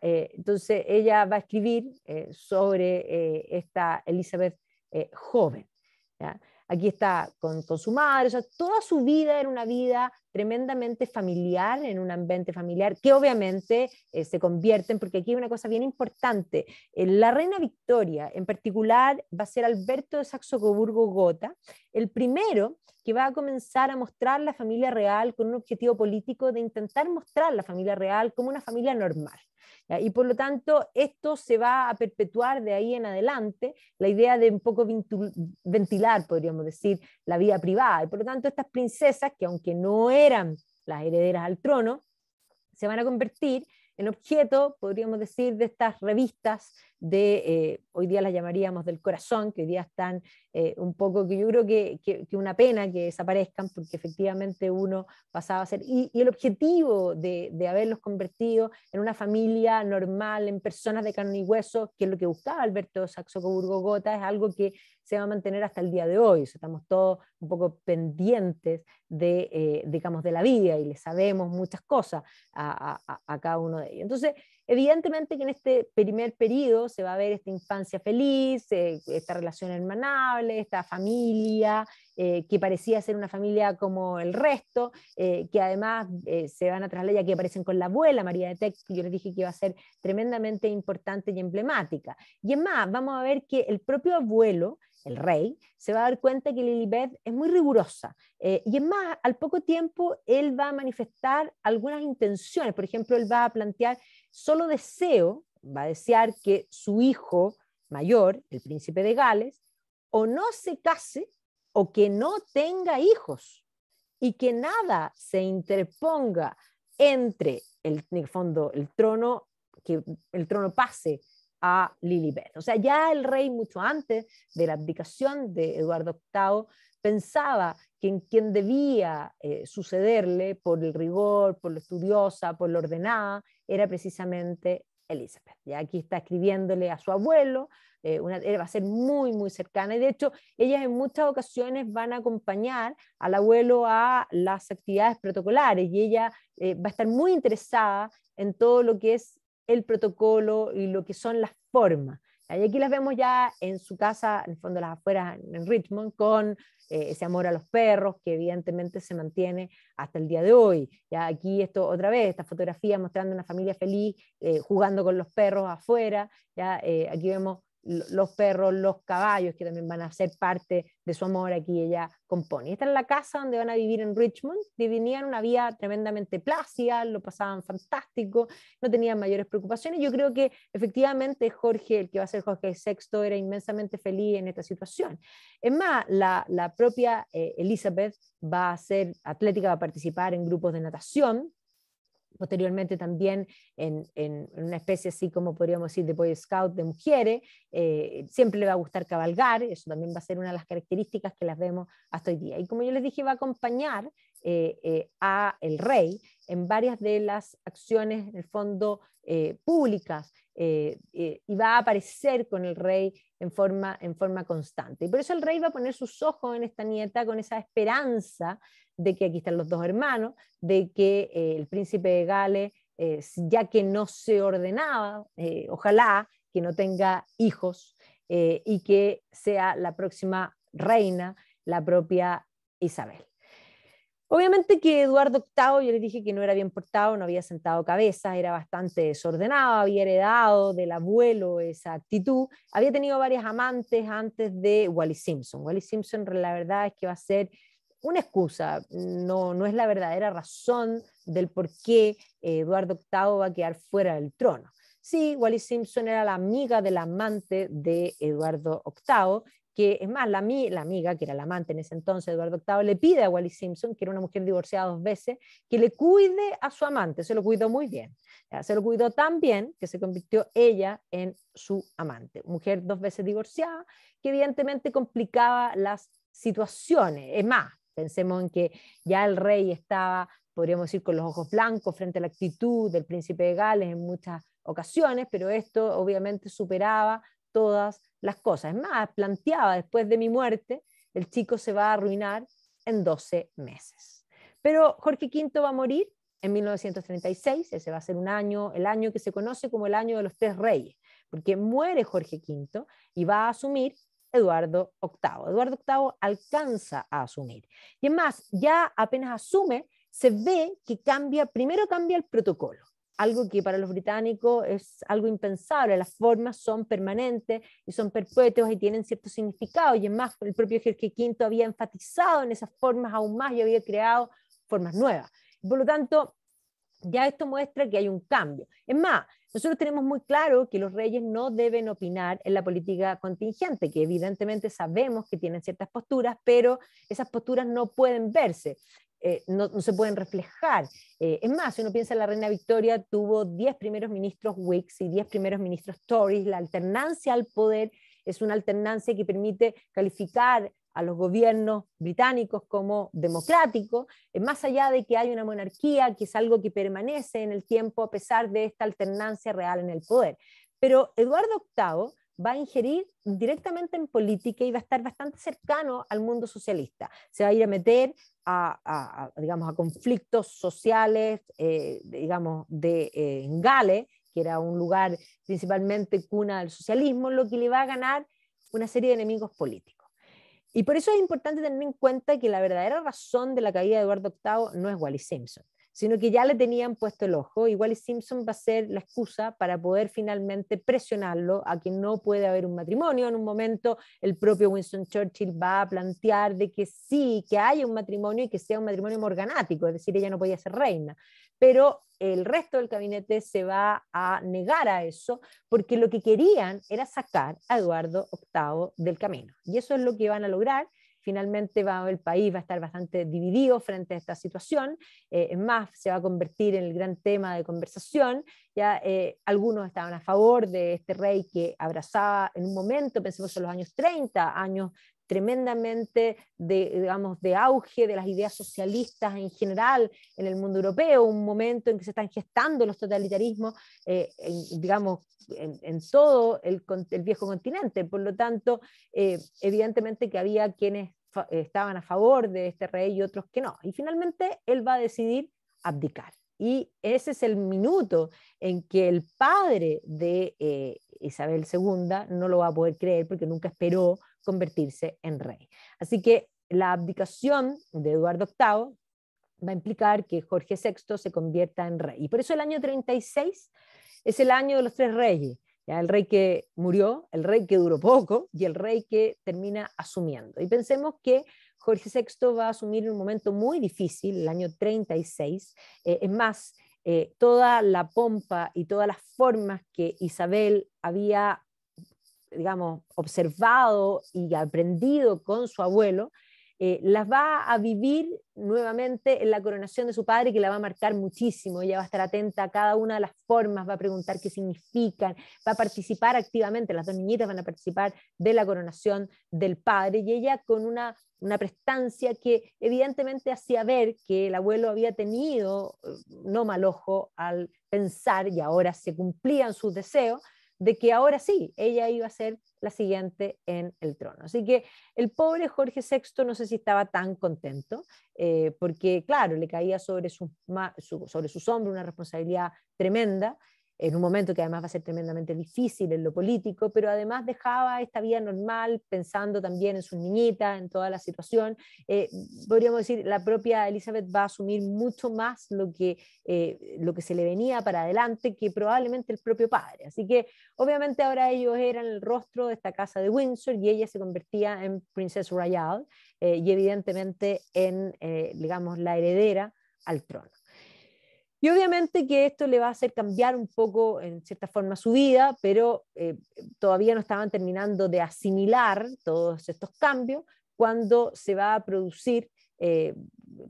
Entonces ella va a escribir sobre esta Elizabeth joven. ¿Ya? Aquí está con su madre, o sea, toda su vida era una vida tremendamente familiar, en un ambiente familiar, que obviamente se convierten, porque aquí hay una cosa bien importante, la reina Victoria, en particular, va a ser Alberto de Saxo-Coburgo-Gotha, el primero que va a comenzar a mostrar la familia real con un objetivo político de intentar mostrar la familia real como una familia normal. ¿Ya? Y por lo tanto, esto se va a perpetuar de ahí en adelante, la idea de un poco ventilar, podríamos decir, la vida privada. Y por lo tanto, estas princesas, que aunque no eran las herederas al trono, se van a convertir en objeto, podríamos decir, de estas revistas hoy día las llamaríamos del corazón, que hoy día están un poco, que yo creo que una pena que desaparezcan, porque efectivamente uno pasaba a ser, y el objetivo de haberlos convertido en una familia normal, en personas de carne y hueso, que es lo que buscaba Alberto Saxo-Coburgo-Gotha, es algo que se va a mantener hasta el día de hoy. O sea, estamos todos un poco pendientes digamos, de la vida y le sabemos muchas cosas a cada uno de ellos. Entonces, evidentemente que en este primer periodo se va a ver esta infancia feliz, esta relación hermanable, esta familia, que parecía ser una familia como el resto, que además se van a trasladar, que aparecen con la abuela María de Teck, que yo les dije que iba a ser tremendamente importante y emblemática. Y es más, vamos a ver que el propio abuelo, el rey, se va a dar cuenta que Lilibet es muy rigurosa. Y es más, al poco tiempo él va a manifestar algunas intenciones. Por ejemplo, él va a plantear solo deseo, va a desear que su hijo mayor, el príncipe de Gales, o no se case o que no tenga hijos y que nada se interponga entre en el fondo el trono, que el trono pase a Lilibet. O sea, ya el rey mucho antes de la abdicación de Eduardo VIII pensaba que en quien debía sucederle por el rigor, por lo estudiosa, por lo ordenada, era precisamente Elizabeth. Ya aquí está escribiéndole a su abuelo, va a ser muy, muy cercana, y de hecho ellas en muchas ocasiones van a acompañar al abuelo a las actividades protocolares, y ella va a estar muy interesada en todo lo que es el protocolo y lo que son las formas. Y aquí las vemos ya en su casa, en el fondo de las afueras, en Richmond, con ese amor a los perros, que evidentemente se mantiene hasta el día de hoy. Ya aquí esto, otra vez, esta fotografía mostrando una familia feliz, jugando con los perros afuera. Ya aquí vemos los perros, los caballos, que también van a ser parte de su amor, aquí ella compone. Esta es la casa donde van a vivir en Richmond, vivían una vida tremendamente plácida, lo pasaban fantástico, no tenían mayores preocupaciones. Yo creo que efectivamente Jorge, el que va a ser Jorge VI, era inmensamente feliz en esta situación. Es más, la propia Elizabeth va a ser atlética, va a participar en grupos de natación, posteriormente también en una especie así como podríamos decir de Boy Scout de mujeres, siempre le va a gustar cabalgar, eso también va a ser una de las características que las vemos hasta hoy día. Y como yo les dije, va a acompañar a el rey en varias de las acciones, en el fondo, públicas, y va a aparecer con el rey en forma constante. Y por eso el rey va a poner sus ojos en esta nieta con esa esperanza de que aquí están los dos hermanos, de que el príncipe de Gales, ya que no se ordenaba, ojalá que no tenga hijos y que sea la próxima reina, la propia Isabel. Obviamente que Eduardo VIII, yo les dije que no era bien portado, no había sentado cabeza, era bastante desordenado, había heredado del abuelo esa actitud, había tenido varias amantes antes de Wallis Simpson. Wallis Simpson, la verdad es que va a ser una excusa, no es la verdadera razón del por qué Eduardo VIII va a quedar fuera del trono. Sí, Wallis Simpson era la amiga del amante de Eduardo VIII, que es más, la amiga, que era la amante en ese entonces, Eduardo VIII, le pide a Wallis Simpson, que era una mujer divorciada 2 veces, que le cuide a su amante. Se lo cuidó muy bien. Se lo cuidó tan bien que se convirtió ella en su amante. Mujer 2 veces divorciada, que evidentemente complicaba las situaciones. Es más, pensemos en que ya el rey estaba, podríamos decir, con los ojos blancos frente a la actitud del príncipe de Gales en muchas ocasiones, pero esto obviamente superaba todas las cosas. Es más, planteaba, después de mi muerte, el chico se va a arruinar en 12 meses. Pero Jorge V va a morir en 1936, ese va a ser un año, el año que se conoce como el año de los tres reyes, porque muere Jorge V y va a asumir Eduardo VIII. Eduardo VIII alcanza a asumir. Y es más, ya apenas asume, se ve que primero cambia el protocolo, algo que para los británicos es algo impensable. Las formas son permanentes y son perpetuas y tienen cierto significado, y es más, el propio Jorge V había enfatizado en esas formas aún más y había creado formas nuevas. Por lo tanto, ya esto muestra que hay un cambio. Es más, nosotros tenemos muy claro que los reyes no deben opinar en la política contingente, que evidentemente sabemos que tienen ciertas posturas, pero esas posturas no pueden verse. No se pueden reflejar. Es más, si uno piensa en la reina Victoria, tuvo 10 primeros ministros Whigs y 10 primeros ministros Tories. La alternancia al poder es una alternancia que permite calificar a los gobiernos británicos como democráticos, más allá de que hay una monarquía, que es algo que permanece en el tiempo a pesar de esta alternancia real en el poder. Pero Eduardo VIII va a ingerir directamente en política y va a estar bastante cercano al mundo socialista. Se va a ir a meter digamos, a conflictos sociales, digamos, en Gales, que era un lugar principalmente cuna del socialismo, lo que le va a ganar una serie de enemigos políticos. Y por eso es importante tener en cuenta que la verdadera razón de la caída de Eduardo VIII no es Wallis Simpson, sino que ya le tenían puesto el ojo, y Wallis Simpson va a ser la excusa para poder finalmente presionarlo a que no puede haber un matrimonio. En un momento el propio Winston Churchill va a plantear de que sí, que haya un matrimonio y que sea un matrimonio morganático, es decir, ella no podía ser reina, pero el resto del gabinete se va a negar a eso, porque lo que querían era sacar a Eduardo VIII del camino, y eso es lo que van a lograr. Finalmente el país va a estar bastante dividido frente a esta situación, es más, se va a convertir en el gran tema de conversación. Ya algunos estaban a favor de este rey que abrazaba en un momento, pensemos en los años 30, años tremendamente digamos, de auge de las ideas socialistas en general en el mundo europeo, un momento en que se están gestando los totalitarismos, digamos, en todo el viejo continente. Por lo tanto, evidentemente que había quienes estaban a favor de este rey y otros que no. Y finalmente él va a decidir abdicar. Y ese es el minuto en que el padre de Isabel II no lo va a poder creer, porque nunca esperó convertirse en rey. Así que la abdicación de Eduardo VIII va a implicar que Jorge VI se convierta en rey. Y por eso el año 36 es el año de los tres reyes. ¿Ya? El rey que murió, el rey que duró poco y el rey que termina asumiendo. Y pensemos que Jorge VI va a asumir en un momento muy difícil, el año 36. Es más, toda la pompa y todas las formas que Isabel había, digamos, observado y aprendido con su abuelo, las va a vivir nuevamente en la coronación de su padre, que la va a marcar muchísimo. Ella va a estar atenta a cada una de las formas, va a preguntar qué significan, va a participar activamente, las dos niñitas van a participar de la coronación del padre, y ella con una prestancia que evidentemente hacía ver que el abuelo había tenido no mal ojo al pensar, y ahora se cumplían sus deseos, de que ahora sí, ella iba a ser la siguiente en el trono. Así que el pobre Jorge VI no sé si estaba tan contento, porque claro, le caía sobre sus hombros una responsabilidad tremenda, en un momento que además va a ser tremendamente difícil en lo político, pero además dejaba esta vida normal, pensando también en sus niñitas, en toda la situación. Podríamos decir, la propia Elizabeth va a asumir mucho más lo que se le venía para adelante que probablemente el propio padre. Así que obviamente ahora ellos eran el rostro de esta casa de Windsor, y ella se convertía en Princess Royal, y evidentemente en, digamos, la heredera al trono. Y obviamente que esto le va a hacer cambiar un poco, en cierta forma, su vida, pero todavía no estaban terminando de asimilar todos estos cambios cuando se va a producir,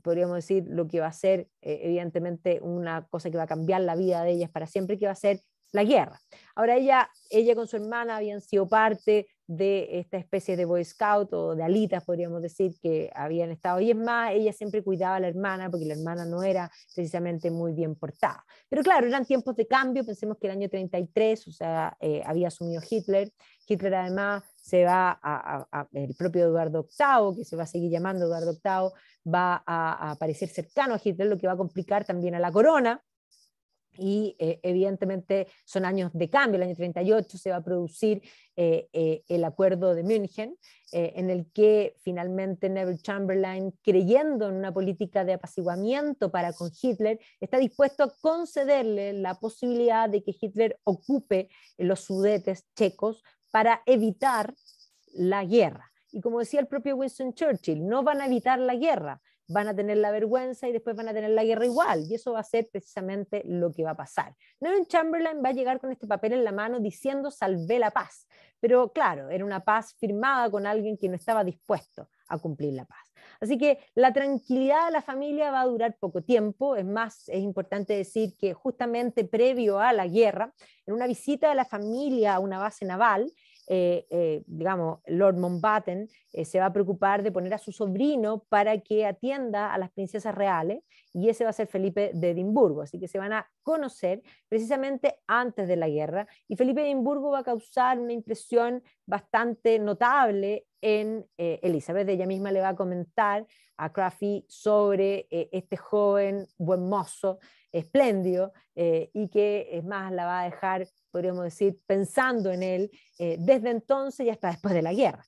podríamos decir, lo que va a ser evidentemente una cosa que va a cambiar la vida de ellas para siempre, que va a ser la guerra. Ahora ella con su hermana habían sido parte de esta especie de Boy Scout o de alitas, podríamos decir, que habían estado. Y es más, ella siempre cuidaba a la hermana porque la hermana no era precisamente muy bien portada. Pero claro, eran tiempos de cambio, pensemos que el año 33, o sea, había asumido Hitler. Hitler además se va el propio Eduardo VIII, que se va a seguir llamando Eduardo VIII, va a aparecer cercano a Hitler, lo que va a complicar también a la corona. Y evidentemente son años de cambio. El año 38 se va a producir el acuerdo de München, en el que finalmente Neville Chamberlain, creyendo en una política de apaciguamiento para con Hitler, está dispuesto a concederle la posibilidad de que Hitler ocupe los Sudetes checos para evitar la guerra. Y como decía el propio Winston Churchill, no van a evitar la guerra, van a tener la vergüenza y después van a tener la guerra igual, y eso va a ser precisamente lo que va a pasar. Neville Chamberlain va a llegar con este papel en la mano diciendo salvé la paz, pero claro, era una paz firmada con alguien que no estaba dispuesto a cumplir la paz. Así que la tranquilidad de la familia va a durar poco tiempo. Es más, es importante decir que justamente previo a la guerra, en una visita de la familia a una base naval, digamos, Lord Mountbatten se va a preocupar de poner a su sobrino para que atienda a las princesas reales, y ese va a ser Felipe de Edimburgo. Así que se van a conocer precisamente antes de la guerra, y Felipe de Edimburgo va a causar una impresión bastante notable en Elizabeth. Ella misma le va a comentar a Craufy sobre este joven buen mozo, espléndido, y que es más la va a dejar, podríamos decir, pensando en él desde entonces y hasta después de la guerra.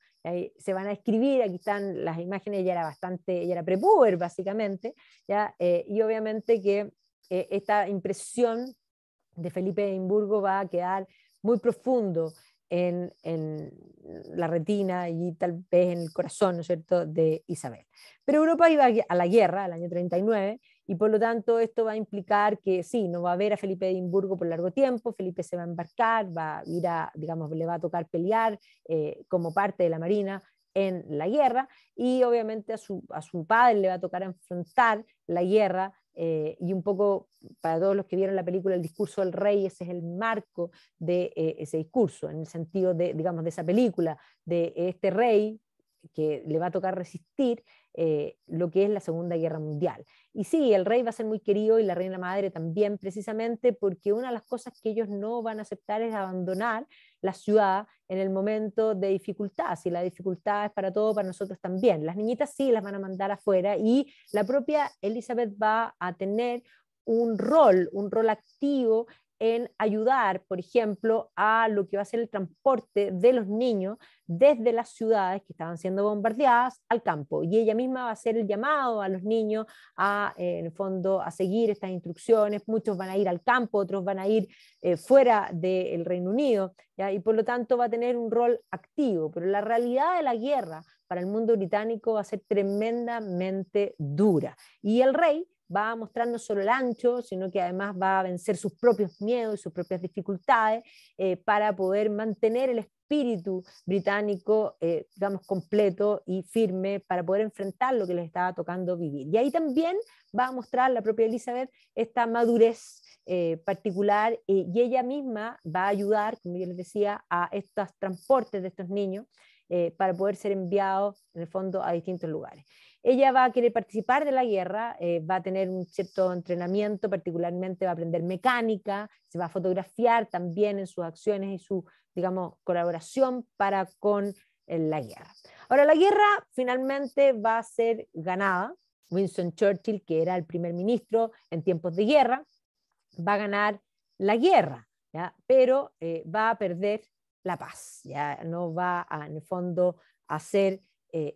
Se van a escribir, aquí están las imágenes, ella era prepuber básicamente, ¿ya? Y obviamente que esta impresión de Felipe de Edimburgo va a quedar muy profundo en la retina y tal vez en el corazón, ¿no es cierto?, de Isabel. Pero Europa iba a la guerra, al año 39, y por lo tanto esto va a implicar que sí, no va a ver a Felipe de Edimburgo por largo tiempo. Felipe se va a embarcar, va a ir digamos, le va a tocar pelear como parte de la Marina en la guerra, y obviamente a su padre le va a tocar enfrentar la guerra. Y un poco, para todos los que vieron la película El discurso del rey, ese es el marco de ese discurso, en el sentido de, digamos, de esa película, de este rey que le va a tocar resistir lo que es la Segunda Guerra Mundial. Y sí, el rey va a ser muy querido y la reina madre también, precisamente porque una de las cosas que ellos no van a aceptar es abandonar la ciudad en el momento de dificultad. Si la dificultad es para todo, para nosotros también. Las niñitas sí las van a mandar afuera, y la propia Elizabeth va a tener un rol activo en ayudar, por ejemplo, a lo que va a ser el transporte de los niños desde las ciudades que estaban siendo bombardeadas al campo. Y ella misma va a hacer el llamado a los niños en el fondo, a seguir estas instrucciones. Muchos van a ir al campo, otros van a ir fuera del Reino Unido, ¿ya? Y por lo tanto va a tener un rol activo. Pero la realidad de la guerra para el mundo británico va a ser tremendamente dura. Y el rey va a mostrar no solo el ancho, sino que además va a vencer sus propios miedos y sus propias dificultades para poder mantener el espíritu británico, digamos, completo y firme, para poder enfrentar lo que les estaba tocando vivir. Y ahí también va a mostrar la propia Elizabeth esta madurez particular, y ella misma va a ayudar, como yo les decía, a estos transportes de estos niños para poder ser enviados, en el fondo, a distintos lugares. Ella va a querer participar de la guerra, va a tener un cierto entrenamiento, particularmente va a aprender mecánica, se va a fotografiar también en sus acciones y su, digamos, colaboración para con la guerra. Ahora, la guerra finalmente va a ser ganada. Winston Churchill, que era el primer ministro en tiempos de guerra, va a ganar la guerra, ¿ya? Pero va a perder la paz, ya no va a, en el fondo, a ser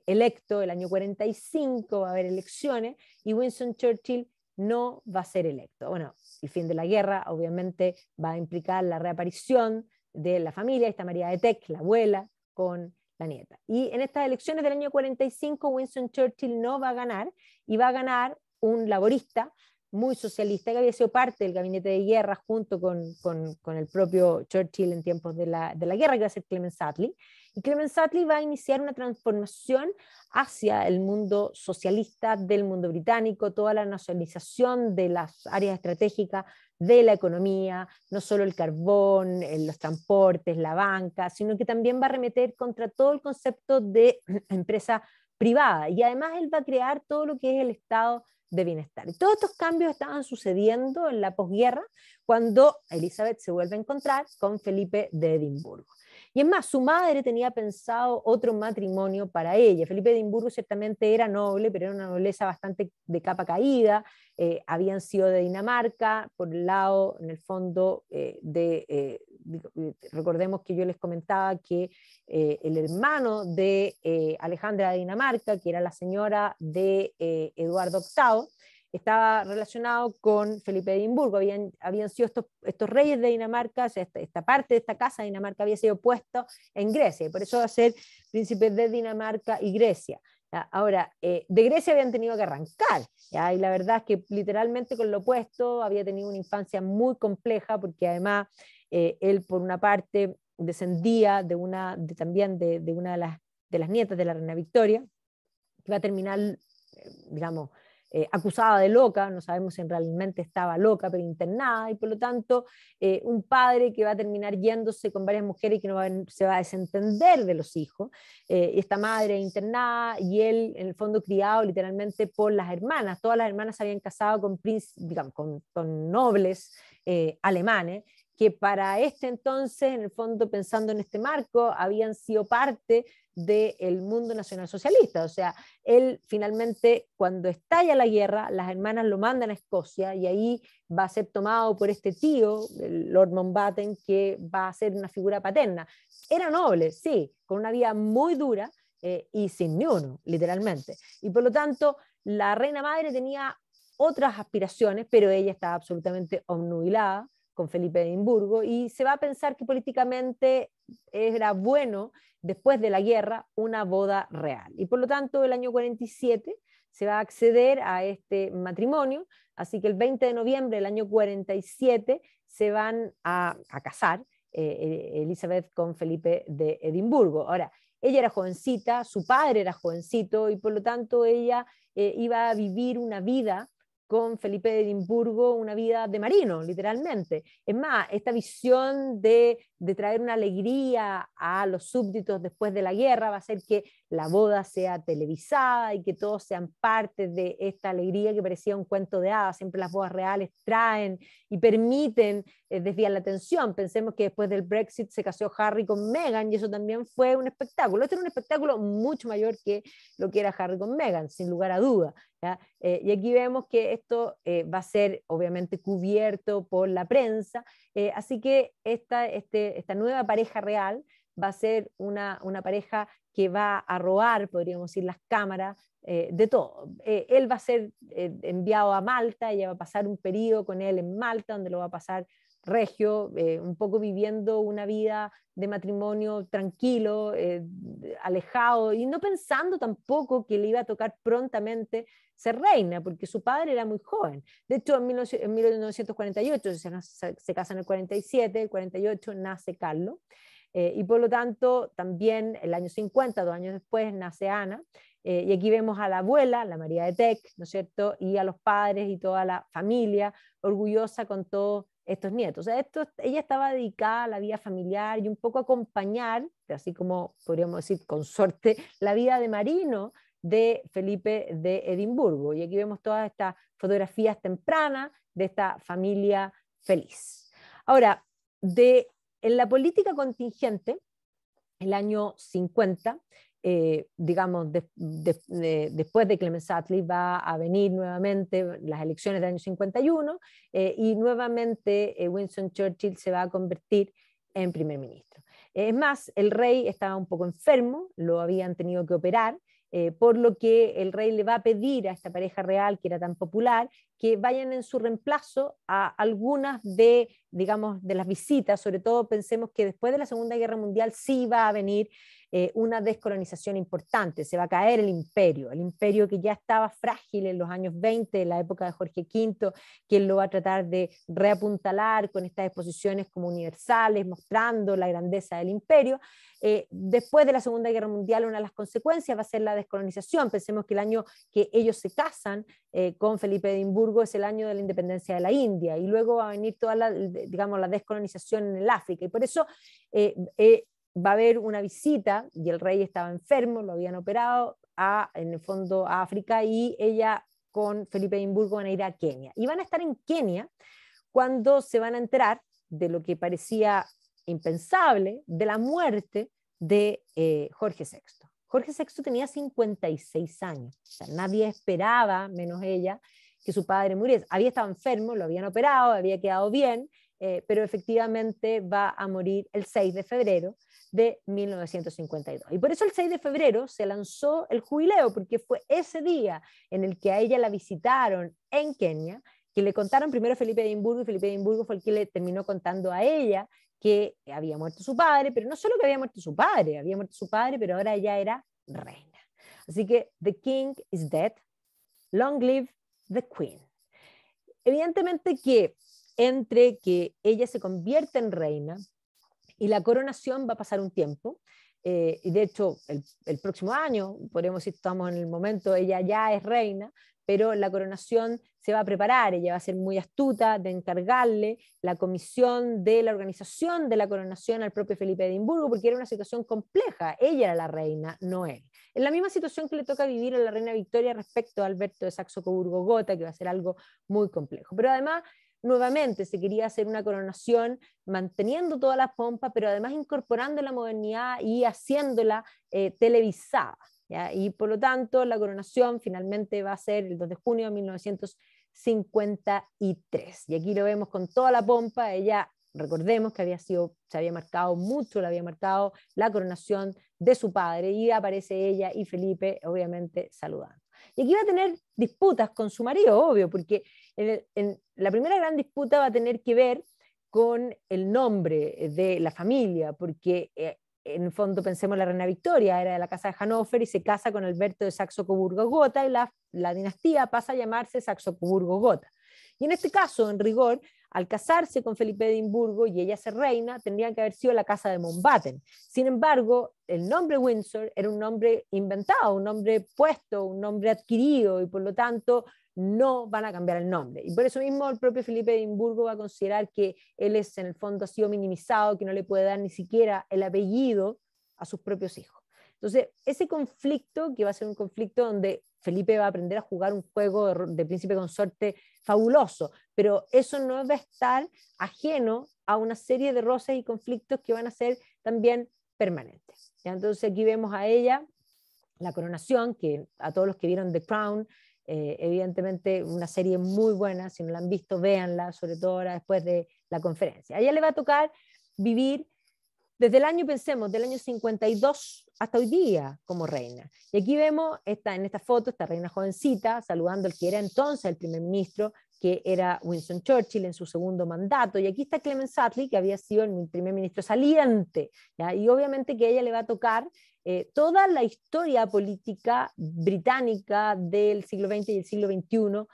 electo. El año 45 va a haber elecciones y Winston Churchill no va a ser electo. Bueno, el fin de la guerra obviamente va a implicar la reaparición de la familia. Está María de Teck, la abuela, con la nieta. Y en estas elecciones del año 45 Winston Churchill no va a ganar, y va a ganar un laborista muy socialista que había sido parte del gabinete de guerra junto con el propio Churchill en tiempos de la guerra, que va a ser Clemens Attlee. Y Clemens Attlee va a iniciar una transformación hacia el mundo socialista del mundo británico, toda la nacionalización de las áreas estratégicas de la economía, no solo el carbón, los transportes, la banca, sino que también va a arremeter contra todo el concepto de empresa privada. Y además él va a crear todo lo que es el estado de bienestar. Y todos estos cambios estaban sucediendo en la posguerra cuando Elizabeth se vuelve a encontrar con Felipe de Edimburgo. Y es más, su madre tenía pensado otro matrimonio para ella. Felipe de Edimburgo ciertamente era noble, pero era una nobleza bastante de capa caída. Habían sido de Dinamarca, por el lado, en el fondo, recordemos que yo les comentaba que el hermano de Alejandra de Dinamarca, que era la señora de Eduardo VIII, estaba relacionado con Felipe de Edimburgo. Habían sido estos reyes de Dinamarca, o sea, esta parte de esta casa de Dinamarca había sido puesto en Grecia, y por eso va a ser príncipe de Dinamarca y Grecia. ¿Ya? Ahora, de Grecia habían tenido que arrancar, ¿ya? Y la verdad es que literalmente con lo opuesto había tenido una infancia muy compleja, porque además él por una parte descendía también de una de las nietas de la reina Victoria, que va a terminar, digamos, acusada de loca, no sabemos si realmente estaba loca, pero internada, y por lo tanto un padre que va a terminar yéndose con varias mujeres y que se va a desentender de los hijos, esta madre internada y él en el fondo criado literalmente por las hermanas. Todas las hermanas se habían casado digamos, con nobles alemanes, que para este entonces, en el fondo, pensando en este marco, habían sido parte del mundo nacionalsocialista. O sea, él finalmente, cuando estalla la guerra, las hermanas lo mandan a Escocia y ahí va a ser tomado por este tío, el Lord Mountbatten, que va a ser una figura paterna. Era noble, sí, con una vida muy dura y sin ni uno, literalmente. Y por lo tanto, la reina madre tenía otras aspiraciones, pero ella estaba absolutamente obnubilada con Felipe de Edimburgo, y se va a pensar que políticamente era bueno, después de la guerra, una boda real. Y por lo tanto, el año 47 se va a acceder a este matrimonio, así que el 20 de noviembre del año 47 se van a casar Elizabeth con Felipe de Edimburgo. Ahora, ella era jovencita, su padre era jovencito, y por lo tanto ella iba a vivir una vida con Felipe de Edimburgo, una vida de marino, literalmente. Es más, esta visión de traer una alegría a los súbditos después de la guerra va a hacer que la boda sea televisada y que todos sean parte de esta alegría que parecía un cuento de hadas. Siempre las bodas reales traen y permiten desviar la atención. Pensemos que después del Brexit se casó Harry con Meghan y eso también fue un espectáculo. Este era un espectáculo mucho mayor que lo que era Harry con Meghan, sin lugar a duda. Y aquí vemos que esto va a ser obviamente cubierto por la prensa, así que esta nueva pareja real va a ser una pareja que va a robar, podríamos decir, las cámaras de todo. Él va a ser enviado a Malta, ella va a pasar un periodo con él en Malta, donde lo va a pasar regio, un poco viviendo una vida de matrimonio tranquilo, alejado, y no pensando tampoco que le iba a tocar prontamente ser reina, porque su padre era muy joven. De hecho, en 1948 se casa en el 47, el 48 nace Carlos, y por lo tanto también el año 50, 2 años después, nace Ana, y aquí vemos a la abuela, la María de Teck, ¿no es cierto?, y a los padres y toda la familia orgullosa con todos estos nietos. O sea, ella estaba dedicada a la vida familiar y un poco a acompañar, así como podríamos decir con suerte, la vida de marino de Felipe de Edimburgo. Y aquí vemos todas estas fotografías tempranas de esta familia feliz. Ahora, en la política contingente, el año 50, digamos, después de Clement Attlee va a venir nuevamente las elecciones del año 51 y nuevamente Winston Churchill se va a convertir en primer ministro. Es más, el rey estaba un poco enfermo, lo habían tenido que operar, por lo que el rey le va a pedir a esta pareja real que era tan popular que vayan en su reemplazo a algunas de digamos, de las visitas, sobre todo pensemos que después de la Segunda Guerra Mundial sí va a venir una descolonización importante, se va a caer el imperio que ya estaba frágil en los años 20, en la época de Jorge V, que él lo va a tratar de reapuntalar con estas exposiciones como universales, mostrando la grandeza del imperio. Después de la Segunda Guerra Mundial, una de las consecuencias va a ser la descolonización. Pensemos que el año que ellos se casan con Felipe de Edimburgo es el año de la independencia de la India, y luego va a venir toda la, digamos, la descolonización en el África, y por eso va a haber una visita, y el rey estaba enfermo, lo habían operado, en el fondo a África, y ella con Felipe de Edimburgo van a ir a Kenia. Y van a estar en Kenia cuando se van a enterar de lo que parecía impensable, de la muerte de Jorge VI. Jorge VI tenía 56 años, o sea, nadie esperaba, menos ella, que su padre muriese. Había estado enfermo, lo habían operado, había quedado bien, pero efectivamente va a morir el 6 de febrero de 1952. Y por eso el 6 de febrero se lanzó el jubileo, porque fue ese día en el que a ella la visitaron en Kenia, que le contaron primero a Felipe de Edimburgo, y Felipe de Edimburgo fue el que le terminó contando a ella que había muerto su padre, pero no solo que había muerto su padre, pero ahora ella era reina. Así que the king is dead, long live the queen. Evidentemente que entre que ella se convierte en reina y la coronación va a pasar un tiempo, y de hecho el próximo año, podemos decir, estamos en el momento, ella ya es reina, pero la coronación se va a preparar, ella va a ser muy astuta de encargarle la comisión de la organización de la coronación al propio Felipe de Edimburgo, porque era una situación compleja, ella era la reina, no él. Es la misma situación que le toca vivir a la reina Victoria respecto a Alberto de Saxo-Coburgo-Gotha, que va a ser algo muy complejo. Pero además, nuevamente, se quería hacer una coronación manteniendo toda la pompa, pero además incorporando la modernidad y haciéndola televisada. ¿Ya? Y por lo tanto, la coronación finalmente va a ser el 2 de junio de 1953. Y aquí lo vemos con toda la pompa. Ella, recordemos que se había marcado mucho, le había marcado la coronación de su padre, y aparece ella y Felipe, obviamente, saludando. Y aquí va a tener disputas con su marido, obvio, porque en la primera gran disputa va a tener que ver con el nombre de la familia, porque en el fondo pensemos la reina Victoria, era de la casa de Hannover y se casa con Alberto de Saxo-Coburgo-Gotha, y la dinastía pasa a llamarse Saxo-Coburgo-Gotha. Y en este caso, en rigor, al casarse con Felipe de Edimburgo y ella ser reina, tendrían que haber sido la casa de Mountbatten. Sin embargo, el nombre Windsor era un nombre inventado, un nombre puesto, un nombre adquirido, y por lo tanto no van a cambiar el nombre. Y por eso mismo el propio Felipe de Edimburgo va a considerar que él en el fondo ha sido minimizado, que no le puede dar ni siquiera el apellido a sus propios hijos. Entonces, ese conflicto, que va a ser un conflicto donde Felipe va a aprender a jugar un juego de príncipe consorte fabuloso, pero eso no va a estar ajeno a una serie de roces y conflictos que van a ser también permanentes. ¿Ya? Entonces aquí vemos a ella, la coronación, que a todos los que vieron The Crown, evidentemente una serie muy buena, si no la han visto, véanla, sobre todo ahora después de la conferencia. A ella le va a tocar vivir desde el año, pensemos, del año 52 hasta hoy día como reina. Y aquí vemos en esta foto, esta reina jovencita, saludando al que era entonces el primer ministro, que era Winston Churchill en su segundo mandato. Y aquí está Clement Attlee, que había sido el primer ministro saliente, ¿ya? Y obviamente que a ella le va a tocar toda la historia política británica del siglo XX y el siglo XXI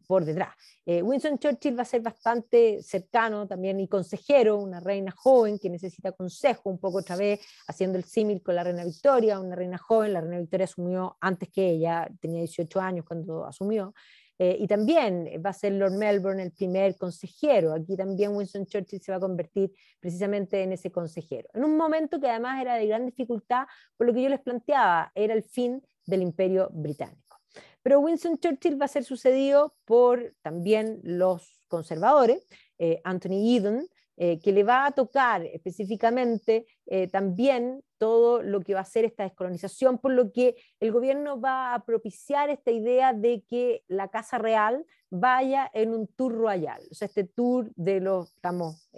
por detrás. Winston Churchill va a ser bastante cercano también y consejero, una reina joven que necesita consejo, un poco otra vez haciendo el símil con la reina Victoria, una reina joven. La reina Victoria asumió antes que ella, tenía 18 años cuando asumió. Y también va a ser Lord Melbourne el primer consejero. Aquí también Winston Churchill se va a convertir precisamente en ese consejero. En un momento que además era de gran dificultad, por lo que yo les planteaba, era el fin del Imperio Británico. Pero Winston Churchill va a ser sucedido por también los conservadores, Anthony Eden, que le va a tocar específicamente también todo lo que va a ser esta descolonización, por lo que el gobierno va a propiciar esta idea de que la Casa Real vaya en un tour royal. O sea, este tour de los, digamos,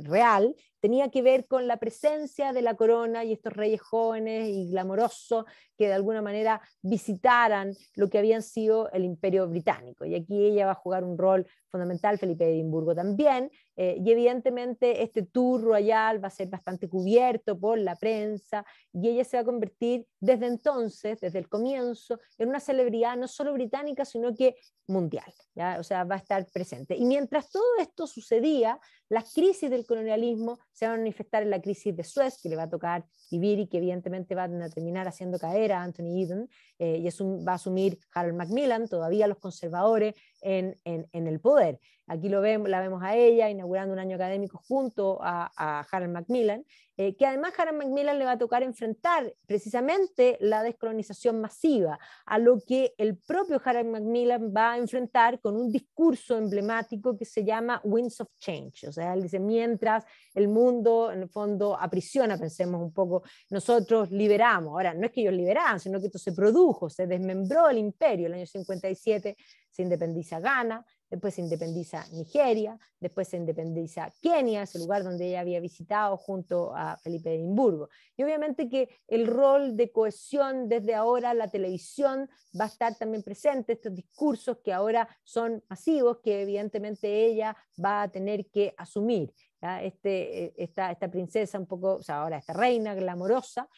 real, tenía que ver con la presencia de la corona y estos reyes jóvenes y glamorosos que de alguna manera visitaran lo que habían sido el Imperio Británico. Y aquí ella va a jugar un rol fundamental, Felipe de Edimburgo también, y evidentemente este tour royal va a ser bastante cubierto por la prensa, y ella se va a convertir desde entonces, desde el comienzo, en una celebridad no solo británica, sino que mundial, ¿ya? O sea, va a estar presente. Y mientras todo esto sucedía, las crisis del colonialismo se van a manifestar en la crisis de Suez, que le va a tocar vivir y que evidentemente van a terminar haciendo caer a Anthony Eden, y va a asumir Harold Macmillan, todavía los conservadores en el poder. Aquí la vemos a ella inaugurando un año académico junto a Harold Macmillan, que además Harold Macmillan le va a tocar enfrentar precisamente la descolonización masiva, a lo que el propio Harold Macmillan va a enfrentar con un discurso emblemático que se llama Winds of Change. O sea, él dice, mientras el mundo en el fondo aprisiona, pensemos un poco, nosotros liberamos. Ahora, no es que ellos liberaran, sino que esto se produjo, se desmembró el imperio. El año 57 se independiza Ghana, después se independiza Nigeria, después se independiza Kenia, ese lugar donde ella había visitado junto a Felipe de Edimburgo. Y obviamente que el rol de cohesión desde ahora, la televisión va a estar también presente, estos discursos que ahora son masivos, que evidentemente ella va a tener que asumir. Esta princesa un poco, o sea, ahora esta reina glamorosa,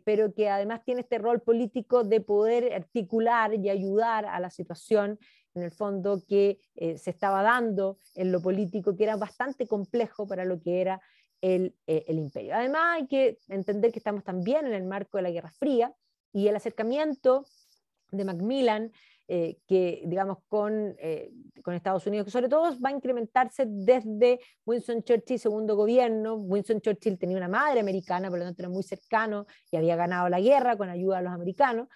pero que además tiene este rol político de poder articular y ayudar a la situación en el fondo que se estaba dando en lo político, que era bastante complejo para lo que era el imperio. Además hay que entender que estamos también en el marco de la Guerra Fría, y el acercamiento de Macmillan, que digamos con Estados Unidos, que sobre todo va a incrementarse desde Winston Churchill, segundo gobierno. Winston Churchill tenía una madre americana, por lo tanto era muy cercano y había ganado la guerra con ayuda de los americanos,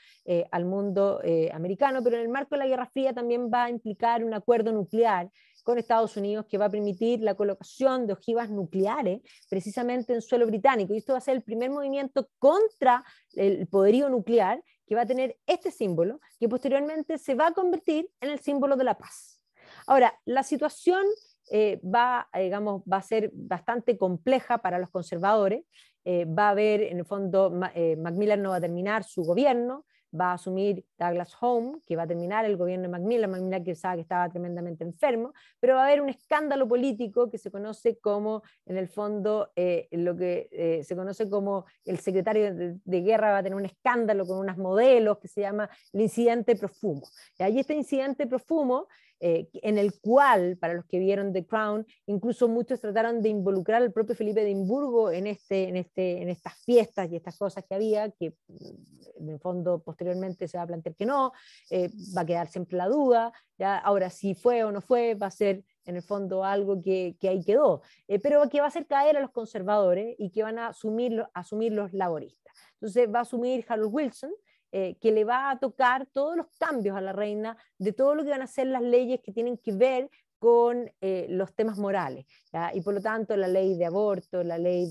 al mundo americano, pero en el marco de la Guerra Fría también va a implicar un acuerdo nuclear con Estados Unidos que va a permitir la colocación de ojivas nucleares precisamente en suelo británico, y esto va a ser el primer movimiento contra el poderío nuclear, que va a tener este símbolo, que posteriormente se va a convertir en el símbolo de la paz. Ahora, la situación va a ser bastante compleja para los conservadores. Va a haber, en el fondo, Macmillan no va a terminar su gobierno, va a asumir Douglas Home, que va a terminar el gobierno de Macmillan que pensaba que estaba tremendamente enfermo, pero va a haber un escándalo político que se conoce como, en el fondo, lo que se conoce como el secretario de guerra va a tener un escándalo con unos modelos que se llama el incidente Profumo. Y ahí este incidente Profumo, en el cual, para los que vieron The Crown, incluso muchos trataron de involucrar al propio Felipe de Edimburgo en estas fiestas y estas cosas que había, que en el fondo posteriormente se va a plantear que no, va a quedar siempre la duda, ¿ya? Ahora si fue o no fue, va a ser en el fondo algo que ahí quedó, pero que va a hacer caer a los conservadores y que van a asumir los laboristas. Entonces va a asumir Harold Wilson, que le va a tocar todos los cambios a la reina de todo lo que van a ser las leyes que tienen que ver con los temas morales, ¿ya? Y por lo tanto la ley de aborto, la ley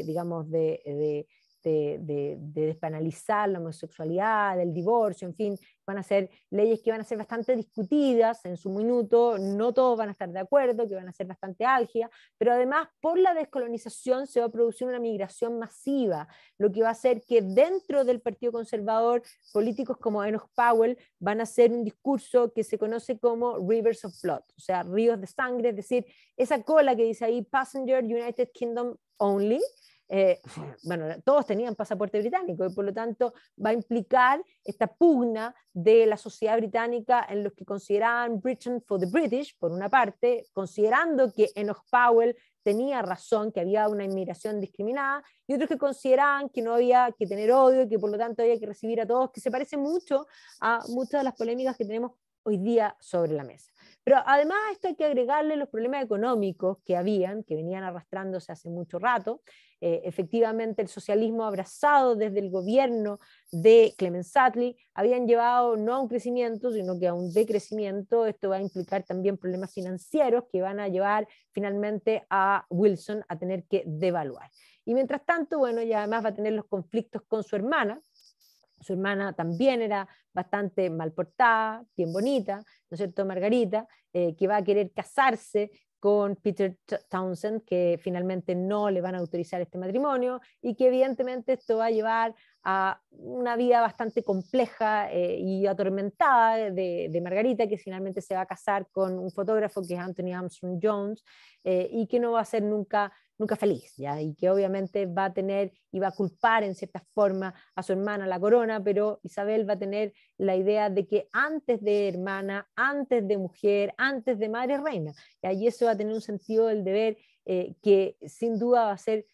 digamos, de despenalizar la homosexualidad, el divorcio, en fin, van a ser leyes que van a ser bastante discutidas en su minuto, no todos van a estar de acuerdo, que van a ser bastante álgidas, pero además por la descolonización se va a producir una migración masiva, lo que va a hacer que dentro del Partido Conservador políticos como Enoch Powell van a hacer un discurso que se conoce como Rivers of Blood, o sea, ríos de sangre, es decir, esa cola que dice ahí Passenger United Kingdom Only. Bueno, todos tenían pasaporte británico y por lo tanto va a implicar esta pugna de la sociedad británica en los que consideraban Britain for the British, por una parte, considerando que Enoch Powell tenía razón, que había una inmigración discriminada, y otros que consideraban que no había que tener odio y que por lo tanto había que recibir a todos, que se parece mucho a muchas de las polémicas que tenemos hoy día sobre la mesa. Pero además a esto hay que agregarle los problemas económicos que venían arrastrándose hace mucho rato. Efectivamente, el socialismo abrazado desde el gobierno de Clemens Attlee habían llevado no a un crecimiento, sino que a un decrecimiento. Esto va a implicar también problemas financieros que van a llevar finalmente a Wilson a tener que devaluar. Y mientras tanto, bueno, y además va a tener los conflictos con su hermana. Su hermana también era bastante mal portada, bien bonita, ¿no es cierto? Margarita, que va a querer casarse con Peter Townsend, que finalmente no le van a autorizar este matrimonio, y que evidentemente esto va a llevar a una vida bastante compleja y atormentada de Margarita, que finalmente se va a casar con un fotógrafo que es Anthony Armstrong Jones, y que no va a ser nunca feliz, ¿ya? Y que obviamente va a tener y va a culpar en cierta forma a su hermana la corona, pero Isabel va a tener la idea de que antes de hermana, antes de mujer, antes de madre reina, ¿ya? Y eso va a tener un sentido del deber que sin duda va a ser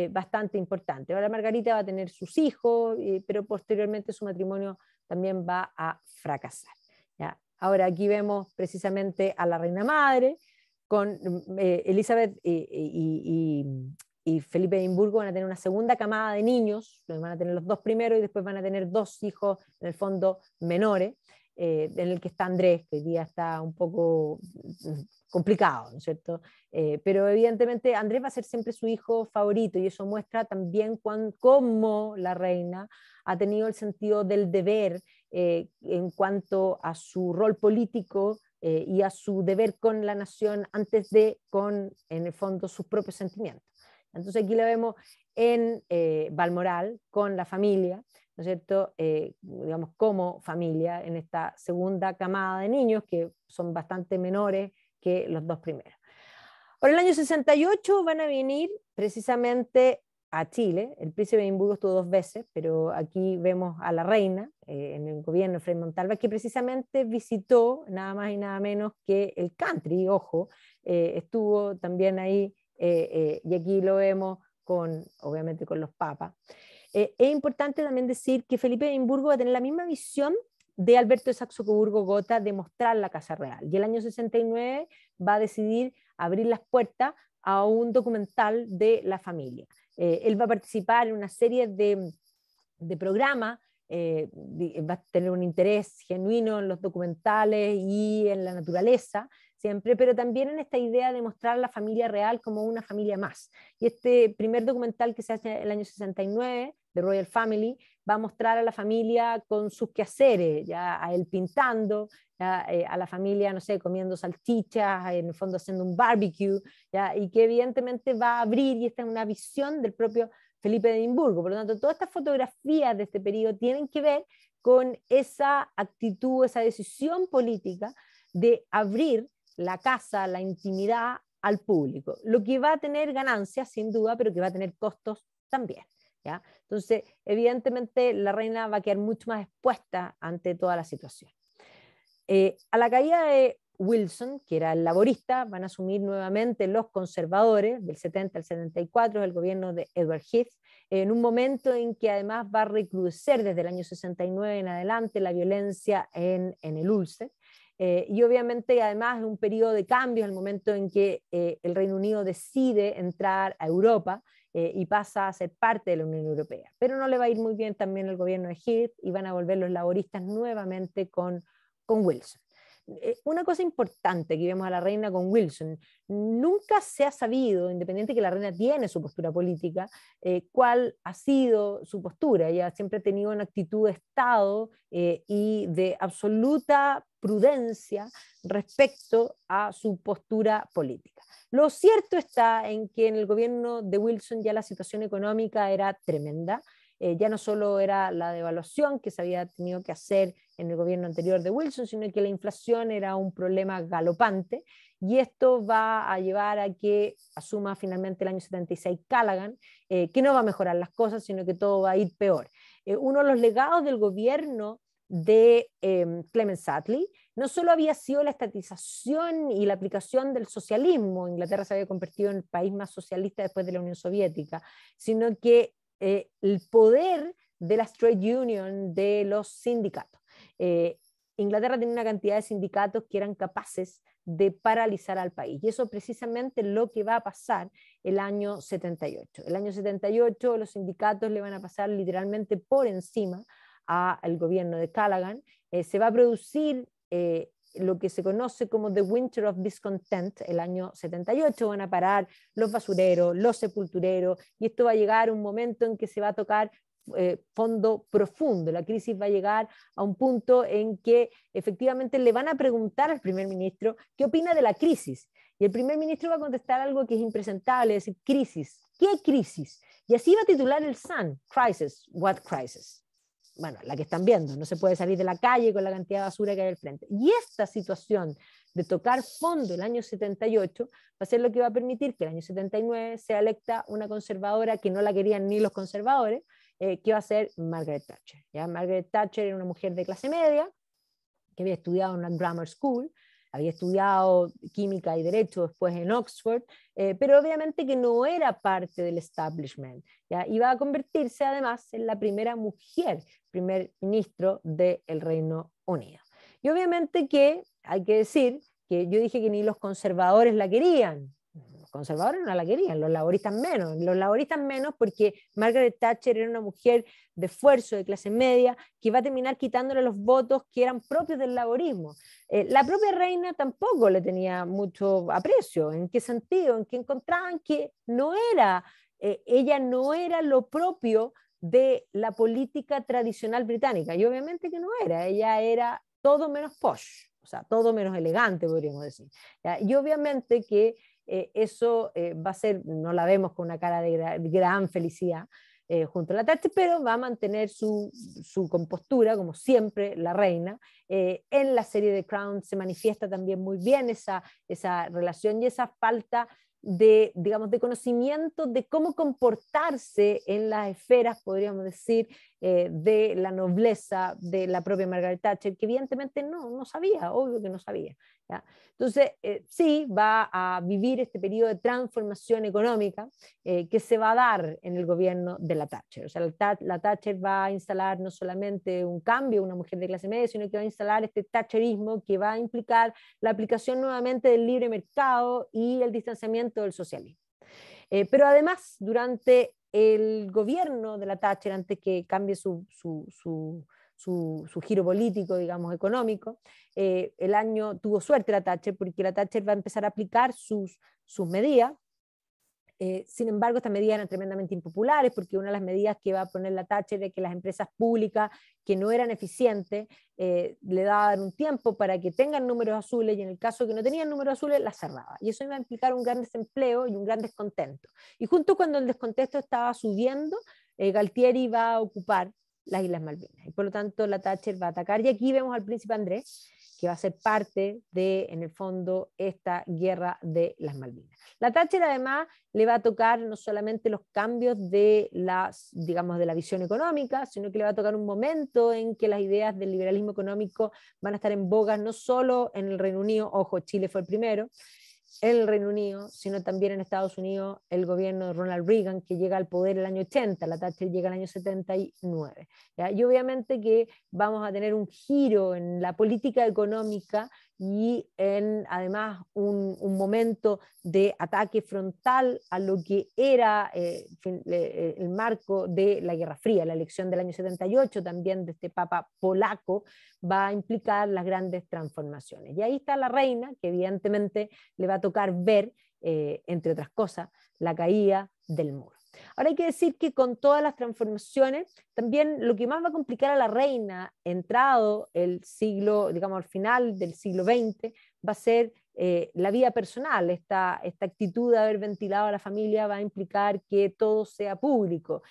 bastante importante. Ahora Margarita va a tener sus hijos, pero posteriormente su matrimonio también va a fracasar, ¿ya? Ahora aquí vemos precisamente a la reina madre, con Elizabeth y Felipe de Edimburgo van a tener una segunda camada de niños, van a tener los dos primeros y después van a tener dos hijos, en el fondo menores, en el que está Andrés, que hoy día está un poco complicado, ¿no es cierto? Pero evidentemente Andrés va a ser siempre su hijo favorito y eso muestra también cómo la reina ha tenido el sentido del deber en cuanto a su rol político y a su deber con la nación antes de con, en el fondo, sus propios sentimientos. Entonces aquí lo vemos en Balmoral con la familia, ¿no es cierto? Digamos, como familia en esta segunda camada de niños que son bastante menores que los dos primeros. Por el año 68 van a venir precisamente a Chile. El príncipe de Edimburgo estuvo 2 veces, pero aquí vemos a la reina en el gobierno de Frei Montalva, que precisamente visitó nada más y nada menos que el country, ojo, estuvo también ahí, y aquí lo vemos con, obviamente con los papas. Es importante también decir que Felipe de Edimburgo va a tener la misma visión de Alberto de Saxo-Coburgo-Gotha de mostrar la Casa Real. Y el año 69 va a decidir abrir las puertas a un documental de la familia. Él va a participar en una serie de programas, va a tener un interés genuino en los documentales y en la naturaleza, siempre, pero también en esta idea de mostrar a la familia real como una familia más. Y este primer documental que se hace en el año 69, de Royal Family, va a mostrar a la familia con sus quehaceres, ya a él pintando, ya, a la familia, no sé, comiendo salchichas, en el fondo haciendo un barbecue, ya, y que evidentemente va a abrir, y esta es una visión del propio Felipe de Edimburgo. Por lo tanto, todas estas fotografías de este periodo tienen que ver con esa actitud, esa decisión política de abrir la casa, la intimidad al público, lo que va a tener ganancias sin duda, pero que va a tener costos también, ¿ya? Entonces, evidentemente, la reina va a quedar mucho más expuesta ante toda la situación. A la caída de Wilson, que era el laborista, van a asumir nuevamente los conservadores del 70 al 74, el gobierno de Edward Heath, en un momento en que además va a recrudecer desde el año 69 en adelante la violencia en el Ulster. Y obviamente además es un periodo de cambios, el momento en que el Reino Unido decide entrar a Europa y pasa a ser parte de la Unión Europea. Pero no le va a ir muy bien también el gobierno de Heath y van a volver los laboristas nuevamente con Wilson. Una cosa importante que vemos a la reina con Wilson, nunca se ha sabido, independiente que la reina tiene su postura política, cuál ha sido su postura. Ella siempre ha tenido una actitud de Estado y de absoluta prudencia respecto a su postura política. Lo cierto está en que en el gobierno de Wilson ya la situación económica era tremenda. Ya no solo era la devaluación que se había tenido que hacer en el gobierno anterior de Wilson, sino que la inflación era un problema galopante, y esto va a llevar a que asuma finalmente el año 76 Callaghan, que no va a mejorar las cosas, sino que todo va a ir peor. Uno de los legados del gobierno de Clemens Attlee no solo había sido la estatización y la aplicación del socialismo, Inglaterra se había convertido en el país más socialista después de la Unión Soviética, sino que el poder de las trade unions, de los sindicatos. Inglaterra tenía una cantidad de sindicatos que eran capaces de paralizar al país. Y eso precisamente es lo que va a pasar el año 78. El año 78 los sindicatos le van a pasar literalmente por encima al gobierno de Callaghan. Se va a producir lo que se conoce como The Winter of Discontent, el año 78, van a parar los basureros, los sepultureros, y esto va a llegar a un momento en que se va a tocar fondo profundo. La crisis va a llegar a un punto en que efectivamente le van a preguntar al primer ministro qué opina de la crisis, y el primer ministro va a contestar algo que es impresentable, es decir, crisis, ¿qué crisis? Y así va a titular el Sun, Crisis, what crisis? Bueno, la que están viendo, no se puede salir de la calle con la cantidad de basura que hay al frente. Y esta situación de tocar fondo el año 78 va a ser lo que va a permitir que el año 79 sea electa una conservadora que no la querían ni los conservadores, que va a ser Margaret Thatcher. ¿Ya? Margaret Thatcher era una mujer de clase media que había estudiado en una grammar school, había estudiado química y derecho después en Oxford, pero obviamente que no era parte del establishment, ¿ya? Iba a convertirse además en la primera mujer primer ministro del Reino Unido. Y obviamente que hay que decir que yo dije que ni los conservadores la querían. Los conservadores no la querían, los laboristas menos porque Margaret Thatcher era una mujer de esfuerzo, de clase media, que va a terminar quitándole los votos que eran propios del laborismo. La propia reina tampoco le tenía mucho aprecio. ¿En qué sentido? En que encontraban que no era, ella no era lo propio de la política tradicional británica, y obviamente que no era, ella era todo menos posh, o sea, todo menos elegante, podríamos decir. ¿Ya? Y obviamente que eso va a ser, no la vemos con una cara de gran felicidad junto a la Thatcher, pero va a mantener su compostura, como siempre, la reina. En la serie de Crown se manifiesta también muy bien esa relación y esa falta de, digamos, de conocimiento de cómo comportarse en las esferas, podríamos decir, de la nobleza de la propia Margaret Thatcher, que evidentemente no sabía, obvio que no sabía. ¿Ya? Entonces, sí, va a vivir este periodo de transformación económica que se va a dar en el gobierno de la Thatcher. O sea, la Thatcher va a instalar no solamente un cambio, una mujer de clase media, sino que va a instalar este thatcherismo que va a implicar la aplicación nuevamente del libre mercado y el distanciamiento del socialismo. Pero además, durante el gobierno de la Thatcher, antes que cambie su giro político, digamos, económico, el año tuvo suerte la Thatcher, porque la Thatcher va a empezar a aplicar sus medidas. Sin embargo, estas medidas eran tremendamente impopulares, porque una de las medidas que va a poner la Thatcher es que las empresas públicas que no eran eficientes le daban un tiempo para que tengan números azules, y en el caso que no tenían números azules las cerraba, y eso iba a implicar un gran desempleo y un gran descontento. Y justo cuando el descontento estaba subiendo, Galtieri va a ocupar las Islas Malvinas, y por lo tanto la Thatcher va a atacar, y aquí vemos al príncipe Andrés, que va a ser parte de, en el fondo, esta guerra de las Malvinas. La Thatcher además le va a tocar no solamente los cambios de digamos, de la visión económica, sino que le va a tocar un momento en que las ideas del liberalismo económico van a estar en boga no solo en el Reino Unido, ojo, Chile fue el primero, en el Reino Unido, sino también en Estados Unidos, el gobierno de Ronald Reagan, que llega al poder el año 80, la Thatcher llega al año 79. ¿Ya? Y obviamente que vamos a tener un giro en la política económica y en además un momento de ataque frontal a lo que era el marco de la Guerra Fría. La elección del año 78 también de este papa polaco va a implicar las grandes transformaciones. Y ahí está la reina, que evidentemente le va a tocar ver, entre otras cosas, la caída del muro. Ahora hay que decir que con todas las transformaciones, también lo que más va a complicar a la reina, entrado el siglo, digamos al final del siglo XX, va a ser la vida personal. Esta actitud de haber ventilado a la familia va a implicar que todo sea público.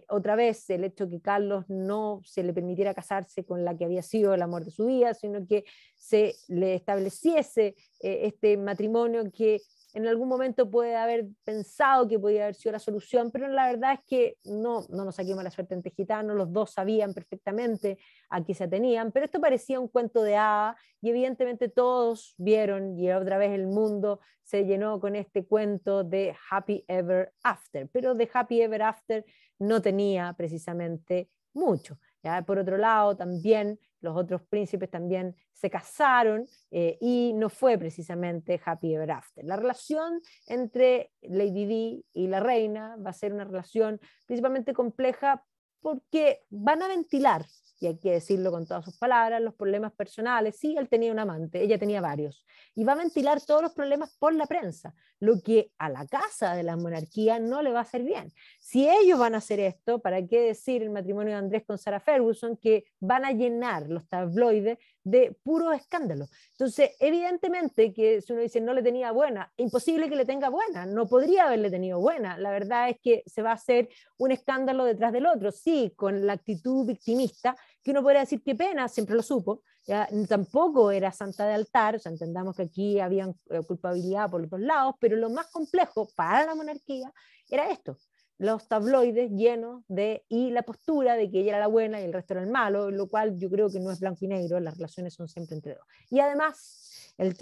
Otra vez, el hecho de que Carlos no se le permitiera casarse con la que había sido el amor de su vida, sino que se le estableciese este matrimonio que en algún momento puede haber pensado que podía haber sido la solución, pero la verdad es que no nos saquemos la suerte entre gitanos, los dos sabían perfectamente a qué se atenían, pero esto parecía un cuento de hadas, y evidentemente todos vieron, y otra vez el mundo se llenó con este cuento de Happy Ever After, pero de Happy Ever After no tenía precisamente mucho. ¿Ya? Por otro lado, también los otros príncipes también se casaron y no fue precisamente happy ever after. La relación entre Lady Di y la reina va a ser una relación principalmente compleja porque van a ventilar, y hay que decirlo con todas sus palabras, los problemas personales. Sí, él tenía un amante, ella tenía varios, y va a ventilar todos los problemas por la prensa, lo que a la casa de la monarquía no le va a hacer bien. Si ellos van a hacer esto, ¿para qué decir el matrimonio de Andrés con Sarah Ferguson, que van a llenar los tabloides de puro escándalo? Entonces, evidentemente que si uno dice no le tenía buena, imposible que le tenga buena, no podría haberle tenido buena. La verdad es que se va a hacer un escándalo detrás del otro, sí, con la actitud victimista, que uno podría decir qué pena, siempre lo supo, ¿ya? Tampoco era santa de altar, o sea, entendamos que aquí había culpabilidad por los dos lados, pero lo más complejo para la monarquía era esto, los tabloides llenos de, y la postura de que ella era la buena y el resto era el malo, lo cual yo creo que no es blanco y negro, las relaciones son siempre entre dos. Y además, el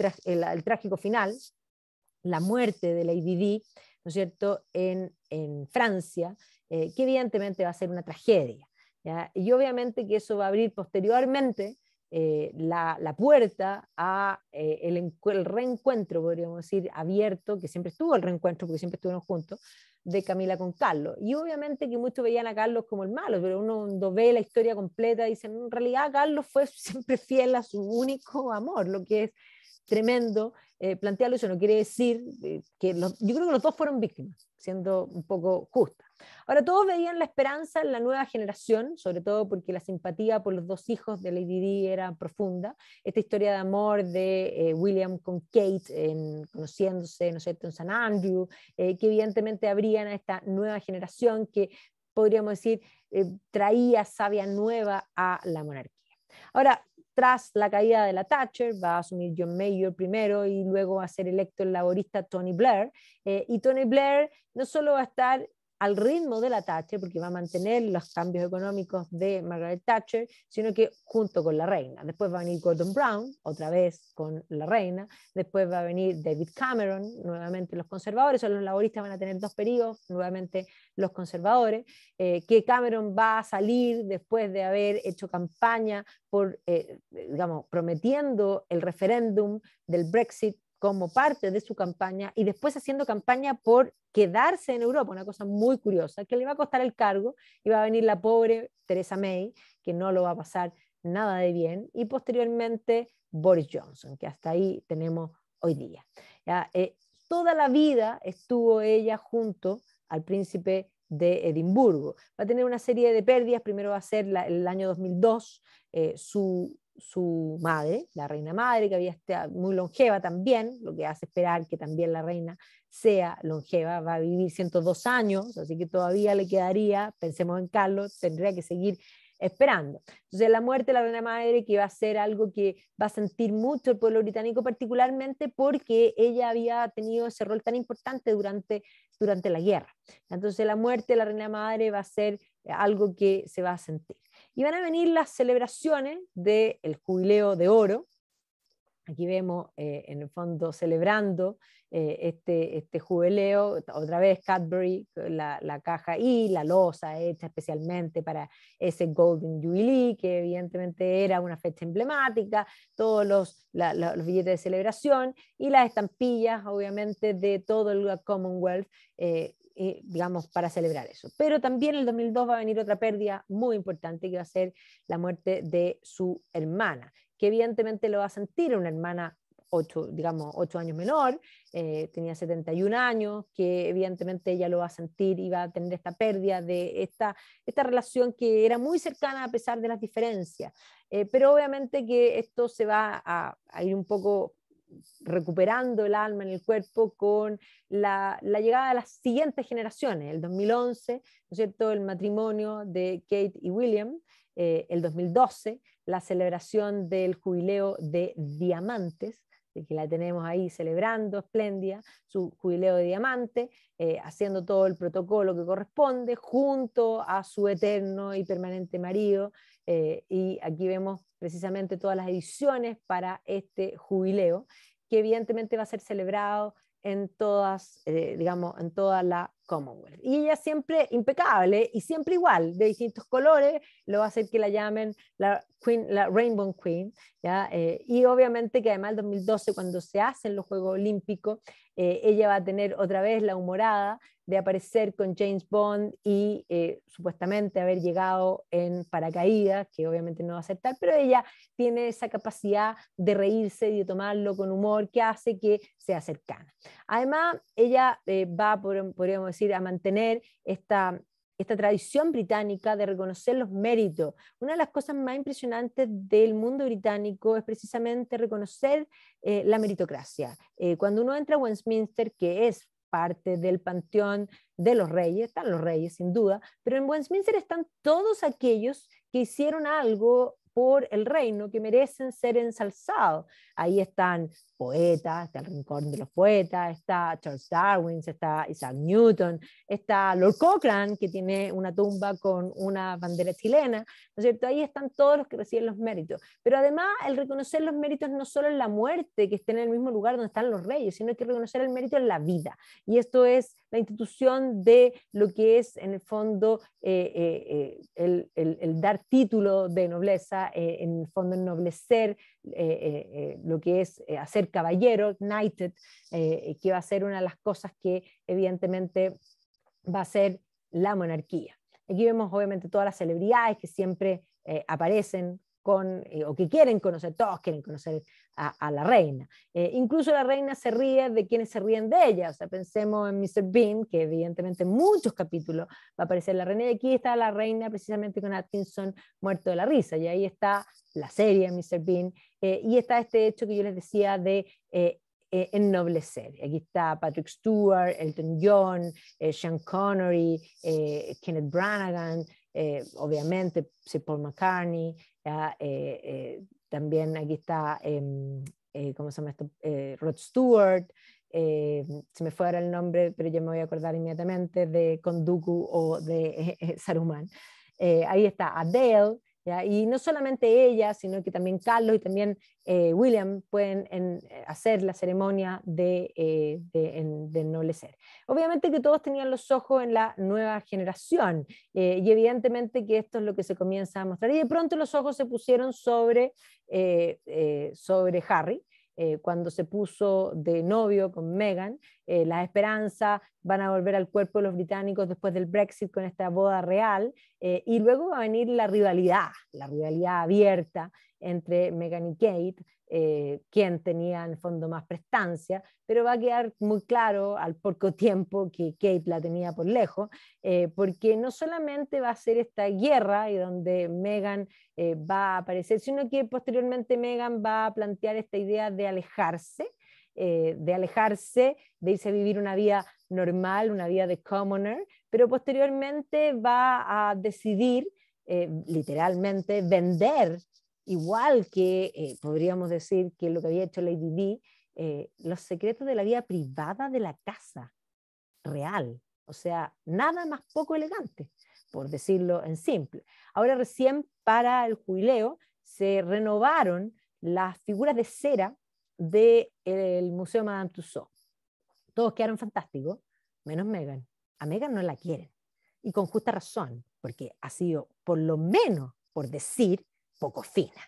trágico final, la muerte de Lady Di, ¿no es cierto?, en Francia, que evidentemente va a ser una tragedia, ¿ya? Y obviamente que eso va a abrir posteriormente la puerta a el reencuentro, podríamos decir, abierto, que siempre estuvo el reencuentro, porque siempre estuvieron juntos, de Camila con Carlos. Y obviamente que muchos veían a Carlos como el malo, pero uno cuando ve la historia completa dice, en realidad Carlos fue siempre fiel a su único amor, lo que es tremendo. Plantearlo eso no quiere decir yo creo que los dos fueron víctimas, siendo un poco justa. Ahora, todos veían la esperanza en la nueva generación, sobre todo porque la simpatía por los dos hijos de Lady Di era profunda. Esta historia de amor de William con Kate, conociéndose, ¿no es cierto?, en San Andrew, que evidentemente abrían a esta nueva generación que, podríamos decir, traía savia nueva a la monarquía. Ahora, tras la caída de la Thatcher, va a asumir John Major primero y luego va a ser electo el laborista Tony Blair. Y Tony Blair no solo va a estar al ritmo de la Thatcher, porque va a mantener los cambios económicos de Margaret Thatcher, sino que junto con la reina. Después va a venir Gordon Brown, otra vez con la reina. Después va a venir David Cameron, nuevamente los conservadores, o los laboristas van a tener dos periodos, nuevamente los conservadores, que Cameron va a salir después de haber hecho campaña por, digamos, prometiendo el referéndum del Brexit como parte de su campaña y después haciendo campaña por quedarse en Europa, una cosa muy curiosa, que le va a costar el cargo y va a venir la pobre Theresa May, que no lo va a pasar nada de bien, y posteriormente Boris Johnson, que hasta ahí tenemos hoy día. ¿Ya? Toda la vida estuvo ella junto al príncipe de Edimburgo. Va a tener una serie de pérdidas, primero va a ser el año 2002, su madre, la reina madre, que había estado muy longeva también, lo que hace esperar que también la reina sea longeva, va a vivir 102 años, así que todavía le quedaría, pensemos en Carlos, tendría que seguir esperando. Entonces la muerte de la reina madre, que va a ser algo que va a sentir mucho el pueblo británico, particularmente porque ella había tenido ese rol tan importante durante la guerra. Entonces la muerte de la reina madre va a ser algo que se va a sentir. Y van a venir las celebraciones del jubileo de oro. Aquí vemos en el fondo celebrando este jubileo, otra vez Cadbury, la caja y la losa hecha especialmente para ese Golden Jubilee, que evidentemente era una fecha emblemática, todos los billetes de celebración y las estampillas, obviamente, de todo el Commonwealth, digamos, para celebrar eso. Pero también en el 2002 va a venir otra pérdida muy importante, que va a ser la muerte de su hermana, que evidentemente lo va a sentir una hermana 8 años menor, tenía 71 años, que evidentemente ella lo va a sentir y va a tener esta pérdida de esta relación que era muy cercana a pesar de las diferencias. Pero obviamente que esto se va a ir un poco recuperando el alma en el cuerpo con la llegada de las siguientes generaciones, el 2011, ¿no es cierto?, el matrimonio de Kate y William, el 2012, la celebración del jubileo de diamantes, que la tenemos ahí celebrando, espléndida, su jubileo de diamante, haciendo todo el protocolo que corresponde, junto a su eterno y permanente marido, y aquí vemos precisamente todas las ediciones para este jubileo, que evidentemente va a ser celebrado en todas, digamos, en toda la Commonwealth. Y ella siempre impecable y siempre igual, de distintos colores, lo va a hacer que la llamen la Rainbow Queen, ¿ya? Y obviamente que además el 2012, cuando se hacen los Juegos Olímpicos, ella va a tener otra vez la humorada de aparecer con James Bond y supuestamente haber llegado en paracaídas, que obviamente no va a ser tal, pero ella tiene esa capacidad de reírse y de tomarlo con humor que hace que sea cercana. Además, ella va, podríamos decir, a mantener esta tradición británica de reconocer los méritos. Una de las cosas más impresionantes del mundo británico es precisamente reconocer la meritocracia. Cuando uno entra a Westminster, que es parte del panteón de los reyes, están los reyes sin duda, pero en Westminster están todos aquellos que hicieron algo por el reino, que merecen ser ensalzados. Ahí están poetas, está el Rincón de los Poetas, está Charles Darwin, está Isaac Newton, está Lord Cochrane, que tiene una tumba con una bandera chilena, ¿no es cierto? Ahí están todos los que reciben los méritos. Pero además, el reconocer los méritos no solo en la muerte, que estén en el mismo lugar donde están los reyes, sino que reconocer el mérito en la vida. Y esto es la institución de lo que es, en el fondo, el dar título de nobleza, en el fondo ennoblecer lo que es hacer caballero, knighted, que va a ser una de las cosas que evidentemente va a ser la monarquía. Aquí vemos obviamente todas las celebridades que siempre aparecen con, o que quieren conocer, todos quieren conocer a la reina. Incluso la reina se ríe de quienes se ríen de ella. O sea, pensemos en Mr. Bean, que evidentemente en muchos capítulos va a aparecer la reina, y aquí está la reina precisamente con Atkinson muerto de la risa, y ahí está la serie Mr. Bean, y está este hecho que yo les decía de ennoblecer. Aquí está Patrick Stewart, Elton John, Sean Connery, Kenneth Branagh, obviamente Sir Paul McCartney, también aquí está, ¿cómo se llama esto? Rod Stewart, se me fue ahora el nombre, pero yo me voy a acordar inmediatamente de Count Dooku o de Saruman. Ahí está Adele, ¿ya? Y no solamente ella, sino que también Carlos y también William pueden hacer la ceremonia de ennoblecer. Obviamente que todos tenían los ojos en la nueva generación, y evidentemente que esto es lo que se comienza a mostrar. Y de pronto los ojos se pusieron sobre Harry, cuando se puso de novio con Meghan. Las esperanzas van a volver al cuerpo de los británicos después del Brexit con esta boda real, y luego va a venir la rivalidad abierta entre Meghan y Kate, quien tenía en el fondo más prestancia, pero va a quedar muy claro al poco tiempo que Kate la tenía por lejos, porque no solamente va a ser esta guerra y donde Meghan va a aparecer, sino que posteriormente Meghan va a plantear esta idea de alejarse, de irse a vivir una vida normal, una vida de commoner, pero posteriormente va a decidir literalmente vender, igual que podríamos decir que lo que había hecho Lady Di, los secretos de la vida privada de la casa real. O sea, nada más poco elegante, por decirlo en simple. Ahora recién para el jubileo se renovaron las figuras de cera del Museo Madame Tussauds. Todos quedaron fantásticos, menos Meghan. A Meghan no la quieren, y con justa razón, porque ha sido, por lo menos, por decir, poco fina,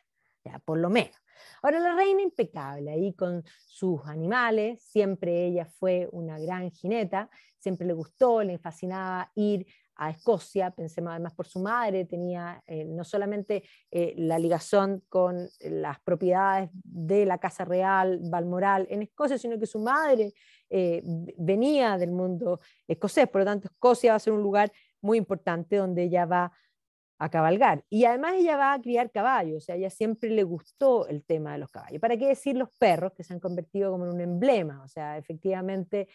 ya, por lo menos. Ahora la reina impecable, ahí con sus animales, siempre ella fue una gran jineta, siempre le gustó, le fascinaba ir a Escocia, pensemos además por su madre, tenía no solamente la ligazón con las propiedades de la Casa Real Balmoral en Escocia, sino que su madre venía del mundo escocés, por lo tanto Escocia va a ser un lugar muy importante donde ella va a cabalgar. Y además ella va a criar caballos, o sea, a ella siempre le gustó el tema de los caballos. ¿Para qué decir los perros, que se han convertido como en un emblema? O sea, efectivamente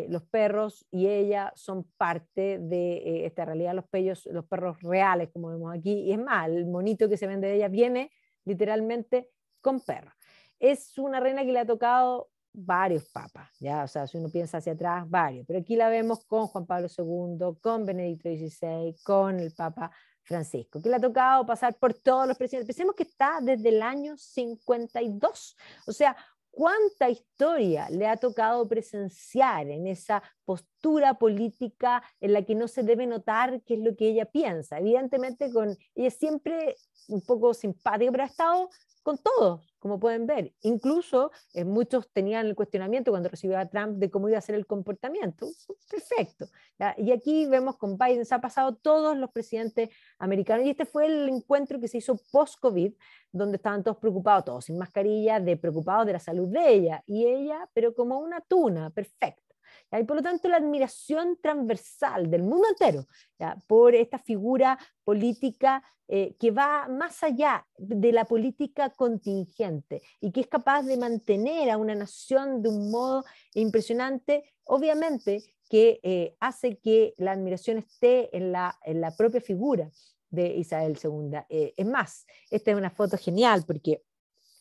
los perros y ella son parte de esta realidad, los perros reales, como vemos aquí, y es más, el monito que se vende de ella viene literalmente con perros. Es una reina que le ha tocado varios papas, ¿ya? O sea, si uno piensa hacia atrás, varios, pero aquí la vemos con Juan Pablo II, con Benedicto XVI, con el Papa Francisco, que le ha tocado pasar por todos los presidentes. Pensemos que está desde el año 52, o sea, cuánta historia le ha tocado presenciar en esa postura política en la que no se debe notar qué es lo que ella piensa. Evidentemente, ella es siempre un poco simpática, pero ha estado con todos, como pueden ver. Incluso muchos tenían el cuestionamiento cuando recibió a Trump de cómo iba a ser el comportamiento. Perfecto. ¿Ya? Y aquí vemos con Biden, se ha pasado todos los presidentes americanos, y este fue el encuentro que se hizo post-COVID, donde estaban todos preocupados, todos sin mascarilla, preocupados de la salud de ella, y ella, pero como una tuna, perfecta. ¿Ya? Y por lo tanto la admiración transversal del mundo entero, ¿ya? Por esta figura política que va más allá de la política contingente y que es capaz de mantener a una nación de un modo impresionante, obviamente que hace que la admiración esté en la propia figura de Isabel II. Es más, esta es una foto genial porque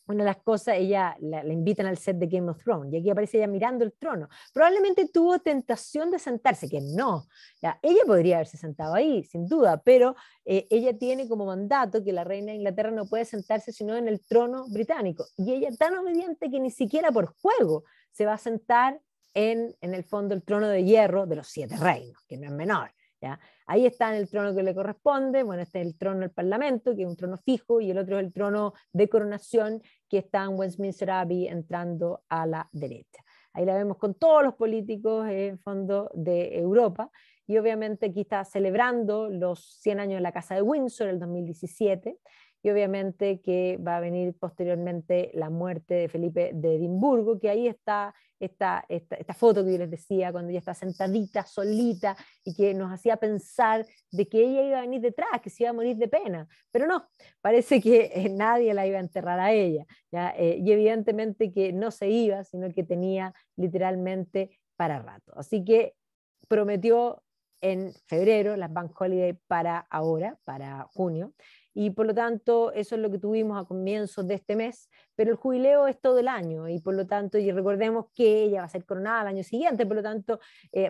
una de las cosas, ella la invitan al set de Game of Thrones y aquí aparece ella mirando el trono. Probablemente tuvo tentación de sentarse, que no, ¿ya? Ella podría haberse sentado ahí, sin duda, pero ella tiene como mandato que la reina de Inglaterra no puede sentarse sino en el trono británico. Y ella es tan obediente que ni siquiera por juego se va a sentar en el fondo el trono de hierro de los 7 reinos, que no es menor. ¿Ya? Ahí está en el trono que le corresponde, bueno, este es el trono del Parlamento, que es un trono fijo, y el otro es el trono de coronación, que está en Westminster Abbey, entrando a la derecha. Ahí la vemos con todos los políticos en fondo de Europa, y obviamente aquí está celebrando los 100 años de la Casa de Windsor, el 2017, y obviamente que va a venir posteriormente la muerte de Felipe de Edimburgo, que ahí está esta foto que yo les decía, cuando ella está sentadita, solita, y que nos hacía pensar de que ella iba a venir detrás, que se iba a morir de pena, pero no, parece que nadie la iba a enterrar a ella, ¿ya? Y evidentemente que no se iba, sino que tenía literalmente para rato. Así que prometió en febrero las Bank Holiday para ahora, para junio, y por lo tanto eso es lo que tuvimos a comienzos de este mes, pero el jubileo es todo el año y por lo tanto, y recordemos que ella va a ser coronada el año siguiente, por lo tanto,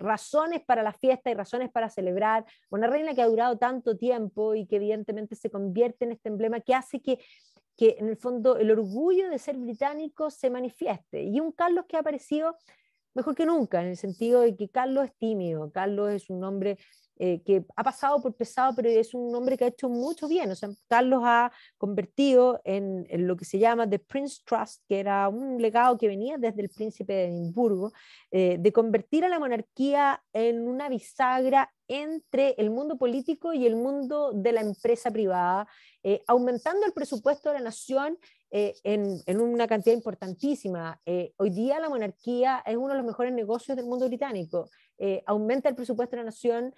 razones para la fiesta y razones para celebrar una reina que ha durado tanto tiempo y que evidentemente se convierte en este emblema que hace que en el fondo el orgullo de ser británico se manifieste, y un Carlos que ha aparecido mejor que nunca, en el sentido de que Carlos es tímido, Carlos es un hombre que ha pasado por pesado, pero es un hombre que ha hecho mucho bien. O sea, Carlos ha convertido en lo que se llama The Prince Trust, que era un legado que venía desde el príncipe de Edimburgo, de convertir a la monarquía en una bisagra entre el mundo político y el mundo de la empresa privada, aumentando el presupuesto de la nación en una cantidad importantísima. Hoy día la monarquía es uno de los mejores negocios del mundo británico. Aumenta el presupuesto de la nación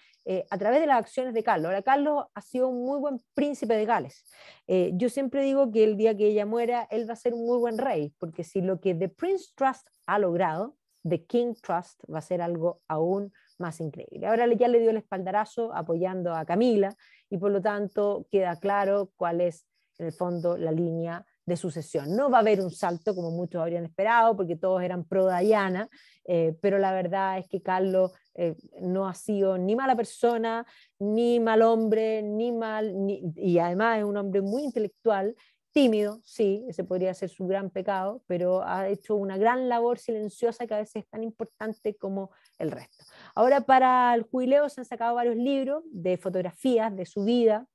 a través de las acciones de Carlos. Ahora, Carlos ha sido un muy buen príncipe de Gales. Yo siempre digo que el día que ella muera, él va a ser un muy buen rey, porque si lo que The Prince Trust ha logrado, The King Trust va a ser algo aún más increíble. Ahora ya le dio el espaldarazo apoyando a Camila y por lo tanto queda claro cuál es en el fondo la línea de sucesión. No va a haber un salto como muchos habrían esperado porque todos eran pro Diana, pero la verdad es que Carlos no ha sido ni mala persona, ni mal hombre, y además es un hombre muy intelectual, tímido, sí, ese podría ser su gran pecado, pero ha hecho una gran labor silenciosa que a veces es tan importante como el resto. Ahora para el jubileo se han sacado varios libros de fotografías de su vida,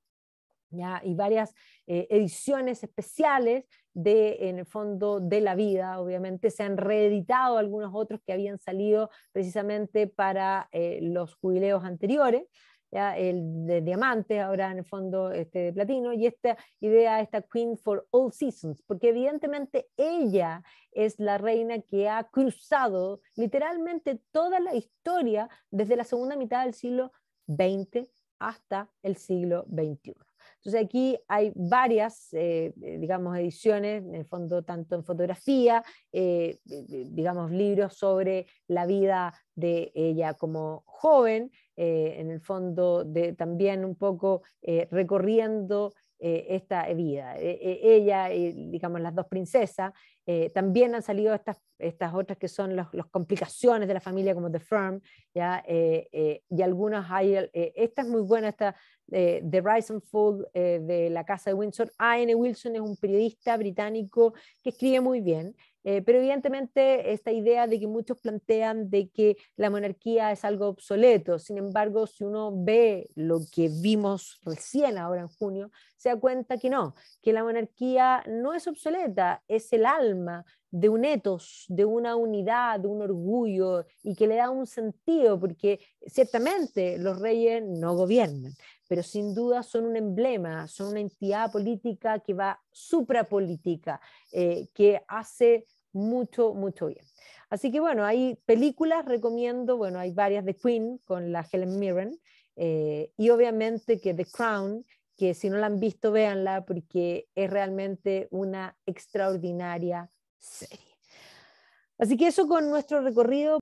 ¿ya? Y varias ediciones especiales en el fondo de la vida. Obviamente se han reeditado algunos otros que habían salido precisamente para los jubileos anteriores, ¿ya? El de diamante, ahora en el fondo de platino, y esta idea, esta Queen for All Seasons, porque evidentemente ella es la reina que ha cruzado literalmente toda la historia desde la segunda mitad del siglo XX hasta el siglo XXI. Entonces aquí hay varias, digamos, ediciones, en el fondo tanto en fotografía, digamos, libros sobre la vida de ella como joven, en el fondo también un poco recorriendo esta vida. Ella, digamos, las dos princesas, también han salido estas otras que son las complicaciones de la familia como The Firm, ¿ya? Y algunas hay, esta es muy buena, esta The Rise and Fall de la Casa de Windsor. A.N. Wilson es un periodista británico que escribe muy bien, pero evidentemente esta idea de que muchos plantean de que la monarquía es algo obsoleto. Sin embargo, si uno ve lo que vimos recién ahora en junio, se da cuenta que no, que la monarquía no es obsoleta, es el alma de un etos, de una unidad, de un orgullo, y que le da un sentido, porque ciertamente los reyes no gobiernan, pero sin duda son un emblema, son una entidad política que va suprapolítica, que hace mucho, mucho bien. Así que bueno, hay películas, recomiendo, bueno, hay varias de Queen con la Helen Mirren, y obviamente que The Crown, que si no la han visto, véanla porque es realmente una extraordinaria serie. Así que eso con nuestro recorrido